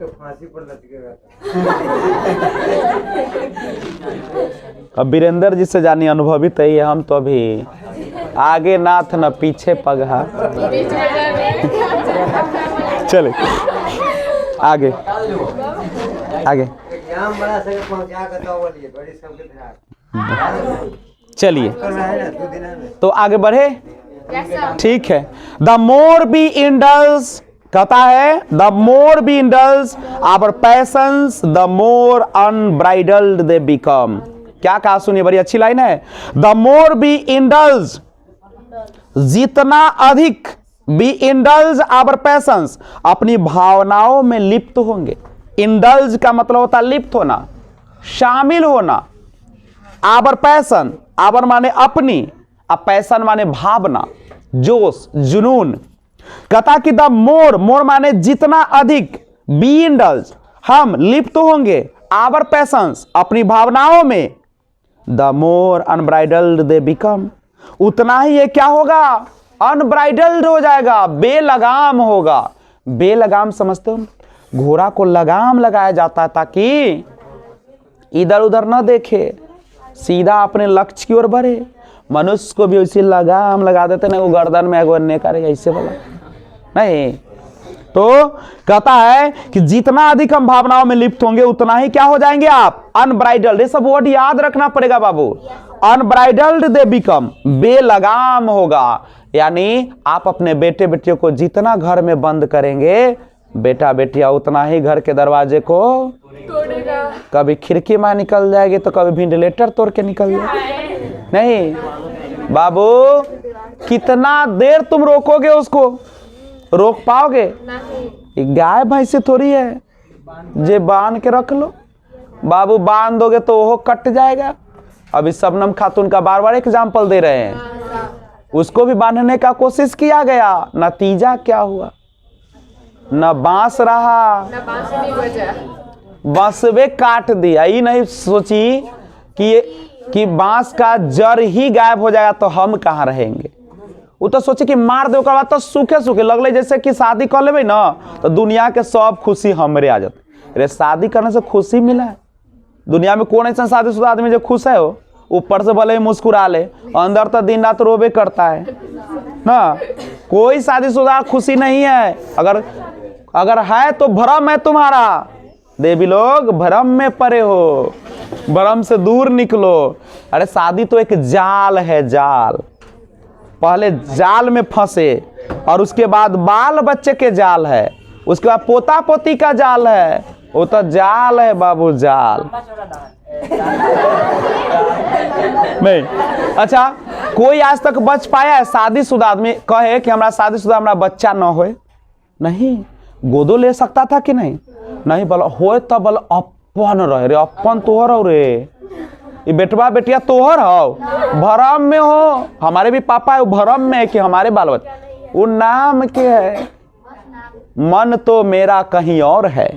अब वीरेंद्र जी से जानी अनुभवित है, हम तो अभी आगे नाथ न पीछे पगहा। चले आगे आगे चलिए, तो आगे बढ़े। ठीक है। द मोर बी इंडल्स, कहता है the more we indulge our passions the more unbridled they become. क्या कहा सुनिए, बड़ी अच्छी लाइन है। द मोर बी इंडल्ज, जितना अधिक, बी इंडल्ज आवर पैशंस, अपनी भावनाओं में लिप्त होंगे। इंडल्ज का मतलब होता है लिप्त होना, शामिल होना। आवर पैशन, आवर माने अपनी, अब पैशन माने भावना, जोश, जुनून। कहता कि द मोर, मोर माने जितना अधिक, बी इंडल्ज, हम लिप्त होंगे, आवर पैशंस, अपनी भावनाओं में, the more unbridled they become, उतना ही ये क्या होगा, अनब्राइडल्ड हो जाएगा, बेलगाम होगा। बेलगाम समझते हो, घोड़ा को लगाम लगाया जाता है ताकि इधर उधर न देखे, सीधा अपने लक्ष्य की ओर बढ़े। मनुष्य को भी उसी लगाम लगा देते ना, वो गर्दन में अगवरने करे ऐसे वाला नहीं। तो कहता है कि जितना अधिक हम भावनाओं में लिप्त होंगे उतना ही क्या हो जाएंगे आप, अनब्राइडल्ड। ये सब वर्ड याद रखना पड़ेगा बाबू। अनब्राइडल्ड दे बिकम, बेलगाम होगा। यानी आप अपने बेटे बेटियों को जितना घर में बंद करेंगे, बेटा बेटिया उतना ही घर के दरवाजे को तोड़ेगा। कभी खिड़की में निकल जाएगी तो कभी वेंटिलेटर तोड़ के निकल जाएगी। नहीं बाबू, कितना देर तुम रोकोगे उसको, रोक पाओगे? गाय भैंस थोड़ी है जे बांध के रख लो। बाबू बांध दोगे तो वो कट जाएगा। अभी शबनम खातून का बार बार एग्जाम्पल दे रहे हैं, उसको भी बांधने का कोशिश किया गया, नतीजा क्या हुआ, न बांस रहा, बांसवे काट दिया। ये नहीं सोची कि बांस का जड़ ही गायब हो जाएगा तो हम कहाँ रहेंगे। वो तो सोचे कि मार दे, बाद तो सूखे सूखे लगले, जैसे कि शादी कर लेबे ना तो दुनिया के सब खुशी हमरे आ जाते। अरे शादी करने से खुशी मिला है? दुनिया में कौन ऐसा शादीशुदा आदमी जो खुश है हो? ऊपर से भले ही मुस्कुरा ले, अंदर तो दिन रात रोबे करता है ना। कोई शादीशुदा खुशी नहीं है। अगर है तो भ्रम है तुम्हारा। देवी लोग भ्रम में पड़े हो, भ्रम से दूर निकलो। अरे शादी तो एक जाल है, जाल। पहले जाल में फंसे और उसके बाद बाल बच्चे के जाल है, उसके बाद पोता पोती का जाल है। वो तो जाल है बाबू, जाल नहीं। अच्छा, कोई आज तक बच पाया है? शादीशुदा आदमी कहे कि हमारा शादीशुदा हमारा बच्चा न होए, नहीं। गोदो ले सकता था कि नहीं? नहीं। बोला हो तब बोला अपन रहे रे, अपन तोहर हो रे, ये बेटवा बेटिया तोहर हो, भरम में हो। हमारे भी पापा है, भरम में है कि हमारे बाल बच्चे। वो नाम के है, मन तो मेरा कहीं और है,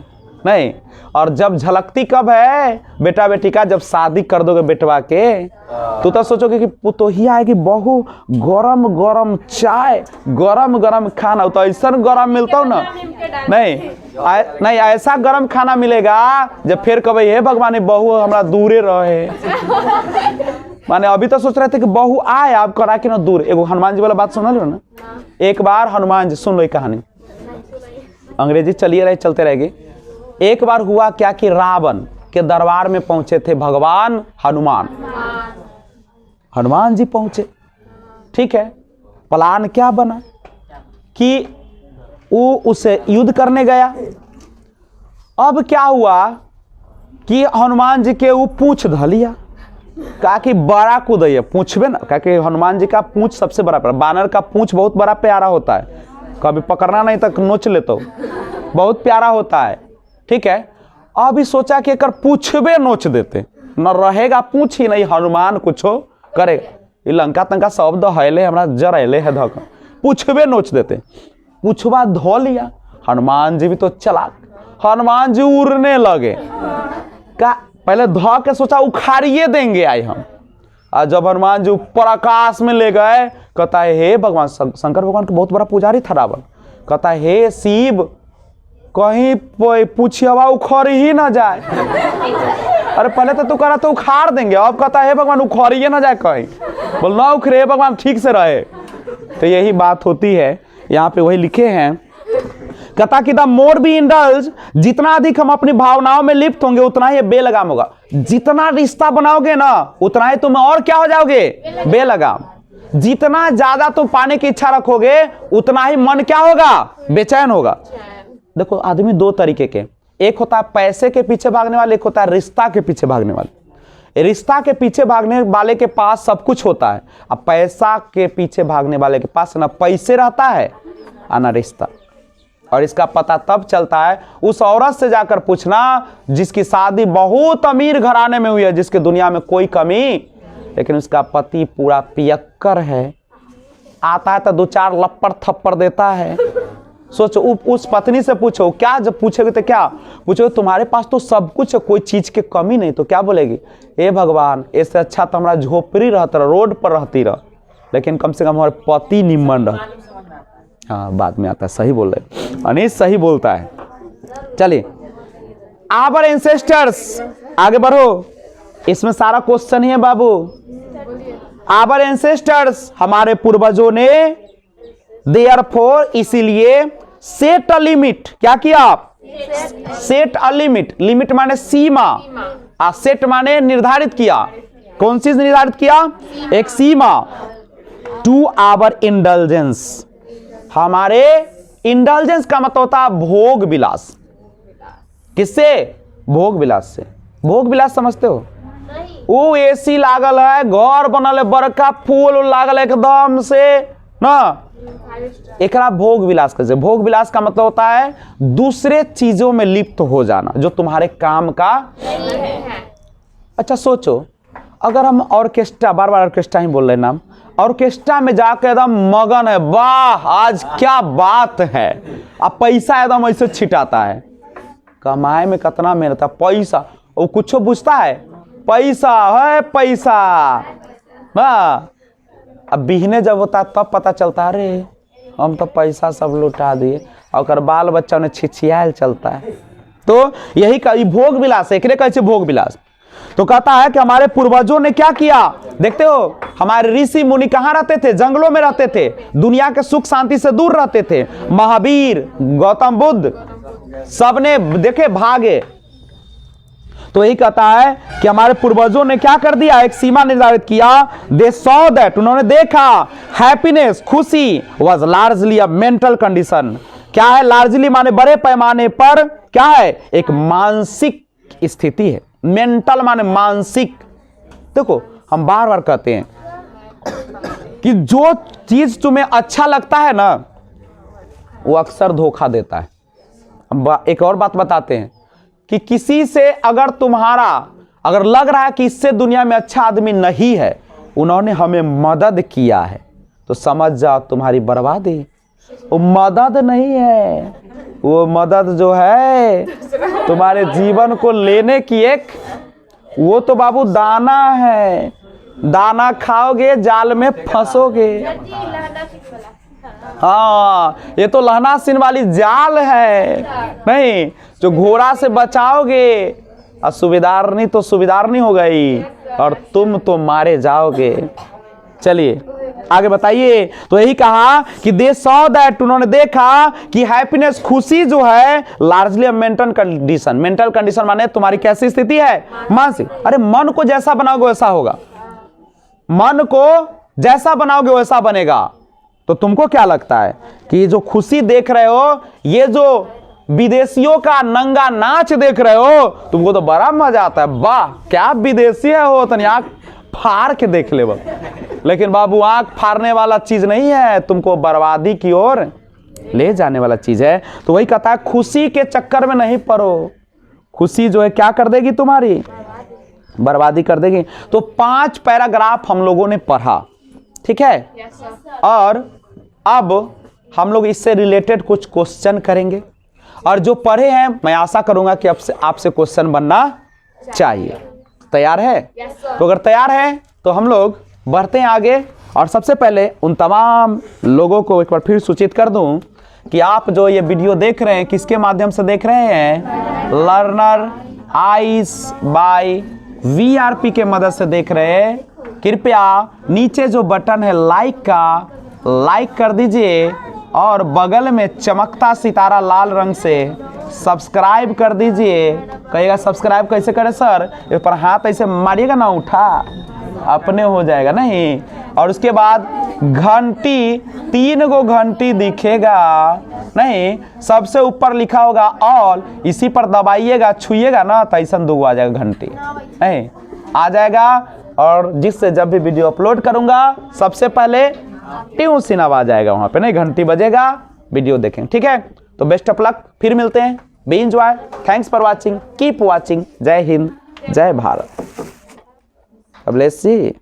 नहीं। और जब झलकती कब है बेटा बेटी का, जब शादी कर दोगे बेटवा के, तो सोचोगे कि पुतोही आएगी, बहू गरम गरम चाय, गरम गरम खाना। तो ऐसा गरम मिलता हो ना, नहीं ऐसा गरम खाना मिलेगा जब फिर कभी हे भगवान बहू हमारा दूरे रहे। माने अभी तो सोच रहे थे कि बहू आए, आप करा कि ना दूर। एगो हनुमान जी वाला बात सुना लो ना। एक बार हनुमान जी, सुन लो कहानी, अंग्रेजी चलिए रहे, चलते रहेगी। एक बार हुआ क्या कि रावण के दरबार में पहुंचे थे भगवान हनुमान। हनुमान जी पहुंचे, ठीक है। प्लान क्या बना कि वो उसे युद्ध करने गया। अब क्या हुआ कि हनुमान जी के वो पूंछ धलिया, कहा कि बड़ा कूदिए, पूछबे ना, कहा कि हनुमान जी का पूंछ सबसे बड़ा, बानर का पूंछ बहुत बड़ा प्यारा होता है, कभी पकड़ना नहीं तक नोच ले तो बहुत प्यारा होता है, ठीक है। अभी सोचा कि एक पूछबे नोच देते, न रहेगा पूछ ही नहीं, हनुमान कुछ करेगा। ये लंका तंका शब्द हैले हमरा जरैले है धक, पूछबे नोच देते। पूछवा धो लिया। हनुमान जी भी तो चलाक, हनुमान जी उड़ने लगे। का पहले धो के सोचा उखाड़िए देंगे आई हम। और जब हनुमान जी ऊपर आकाश में ले गए, कहता है हे भगवान, शंकर भगवान के बहुत बड़ा पुजारी था रावण। कहता है हे शिव, कहीं पूछिएवा उखड़ ही ना जाए। अरे पहले तो तू करा तो उखाड़ देंगे, अब कहता है भगवान उखड़िए ना जाए कहीं। बोल ना उखड़े भगवान, ठीक से रहे। तो यही बात होती है, यहाँ पे वही लिखे हैं। कहता कि द मोर बी इंडल्ज, जितना अधिक हम अपनी भावनाओं में लिप्त होंगे उतना ही बेलगाम होगा। जितना रिश्ता बनाओगे ना उतना ही तुम और क्या हो जाओगे, बेलगाम। जितना ज्यादा तुम पाने की इच्छा रखोगे उतना ही मन क्या होगा, बेचैन होगा। देखो आदमी दो तरीके के, एक होता है पैसे के पीछे भागने वाले, एक होता है रिश्ता के पीछे भागने वाले। रिश्ता के पीछे भागने वाले के पास सब कुछ होता है, अब पैसा के पीछे भागने वाले के पास ना पैसे रहता है और ना रिश्ता। और इसका पता तब चलता है उस औरत से जाकर पूछना जिसकी शादी बहुत अमीर घराने में हुई है, जिसके दुनिया में कोई कमी, लेकिन उसका पति पूरा पियक्कर है, आता है तो 2-4 लप्पड़ थप्पड़ देता है। सोचो उस पत्नी से पूछो, क्या जब पूछोगे तो क्या पूछोगे, तुम्हारे पास तो सब कुछ है, कोई चीज की कमी नहीं, तो क्या बोलेगी, ए भगवान इससे अच्छा तो हमारा झोपड़ी रहता, रोड पर रहती रह, लेकिन कम से कम हमारे पति निम्न रह। हाँ बाद में आता है, सही बोल रहे अनीश, सही बोलता है। चलिए आवर एंसेस्टर्स, आगे बढ़ो, इसमें सारा क्वेश्चन ही है बाबू। आवर एंसेस्टर्स, हमारे पूर्वजों ने, देयरफॉर इसीलिए, सेट अ लिमिट, क्या किया आप, सेट अ लिमिट, लिमिट माने सीमा, सेट माने निर्धारित किया, कौन सी निर्धारित किया, एक सीमा, टू आवर इंडल्जेंस, हमारे इंडल्जेंस का मतलब होता है भोग विलास, किससे, भोग विलास से। भोग विलास समझते हो, वो एसी लागल है, घर बनल है, बड़का फूल लागल है एकदम से ना, एकरा भोग विलास कैसे, भोग विलास का मतलब होता है दूसरे चीजों में लिप्त हो जाना जो तुम्हारे काम का नहीं है। अच्छा सोचो, अगर हम ऑर्केस्ट्रा, बार बार ऑर्केस्ट्रा ही बोल रहे नाम, ऑर्केस्ट्रा में जाकर एकदम मगन है, वाह आज क्या बात है, अब पैसा एकदम ऐसे छिटाता है, कमाए में कितना मेहनत है, पैसा, वो कुछ पूछता है, पैसा है पैसा, हाँ अब बिहने जब होता है तब पता चलता है अरे हम तो पैसा सब लुटा दिए, और बाल बच्चा ने छिछियाल चलता है। तो यही का भोग विलास है, कैसे भोग विलास। तो कहता है कि हमारे पूर्वजों ने क्या किया, देखते हो हमारे ऋषि मुनि कहाँ रहते थे, जंगलों में रहते थे, दुनिया के सुख शांति से दूर रहते थे, महावीर, गौतम बुद्ध सबने देखे भागे। तो यही कहता है कि हमारे पूर्वजों ने क्या कर दिया, एक सीमा निर्धारित किया, दे सॉ दैट, उन्होंने देखा, हैप्पीनेस, खुशी, was largely a mental condition, क्या है, लार्जली माने बड़े पैमाने पर, क्या है, एक मानसिक स्थिति है, मेंटल माने मानसिक। देखो हम बार बार कहते हैं कि जो चीज तुम्हें अच्छा लगता है ना वो अक्सर धोखा देता है। हम एक और बात बताते हैं कि किसी से अगर तुम्हारा अगर लग रहा है कि इससे दुनिया में अच्छा आदमी नहीं है, उन्होंने हमें मदद किया है, तो समझ जाओ तुम्हारी बर्बादी। वो मदद नहीं है, वो मदद जो है तुम्हारे जीवन को लेने की एक, वो तो बाबू दाना है, दाना खाओगे जाल में फंसोगे। हाँ ये तो लहना सिन वाली जाल है, नहीं जो घोड़ा से बचाओगे और सुबेदारनी तो सुबेदारनी हो गई और तुम तो मारे जाओगे। चलिए आगे बताइए। तो यही कहा कि दे सॉ दैट, उन्होंने देखा कि हैप्पीनेस, खुशी जो है, largely mental condition, mental condition माने तुम्हारी कैसी स्थिति है, मानसिक। अरे मन को जैसा बनाओगे वैसा होगा, मन को जैसा बनाओगे वैसा बनेगा। तो तुमको क्या लगता है कि जो खुशी देख रहे हो, ये जो विदेशियों का नंगा नाच देख रहे हो, तुमको तो बड़ा मजा आता है, वाह क्या विदेशी है, हो तनी आंख फाड़ के देख ले बस। लेकिन बाबू आंख फाड़ने वाला चीज नहीं है, तुमको बर्बादी की ओर ले जाने वाला चीज है। तो वही कहता है खुशी के चक्कर में नहीं पड़ो, खुशी जो है क्या कर देगी, तुम्हारी बर्बादी कर देगी। तो 5 पैराग्राफ हम लोगों ने पढ़ा, ठीक है, और अब हम लोग इससे रिलेटेड कुछ क्वेश्चन करेंगे, और जो पढ़े हैं मैं आशा करूंगा कि आपसे क्वेश्चन बनना चाहिए। तैयार है? तो अगर तैयार है तो हम लोग बढ़ते हैं आगे। और सबसे पहले उन तमाम लोगों को एक बार फिर सूचित कर दूं कि आप जो ये वीडियो देख रहे हैं किसके माध्यम से देख रहे हैं, लर्नर आइज बाय वीआरपी के मदद से देख रहे हैं। कृपया नीचे जो बटन है लाइक का, लाइक कर दीजिए, और बगल में चमकता सितारा लाल रंग से सब्सक्राइब कर दीजिए। कहिएगा सब्सक्राइब कैसे करें सर, इस पर हाथ ऐसे मारिएगा ना, उठा अपने हो जाएगा नहीं। और उसके बाद घंटी, 3 गो घंटी दिखेगा नहीं, सबसे ऊपर लिखा होगा ऑल, इसी पर दबाइएगा, छुइएगा ना तो ऐसा 2 आ जाएगा घंटी नहीं। आ जाएगा और जिससे जब भी वीडियो अपलोड करूंगा सबसे पहले ट्यून सी आवाज आएगा वहां पे, नहीं घंटी बजेगा, वीडियो देखें, ठीक है। तो बेस्ट ऑफ लक, फिर मिलते हैं, B enjoy, thanks for watching, keep watching, जय हिंद, जय भारत। अब लेट्स सी।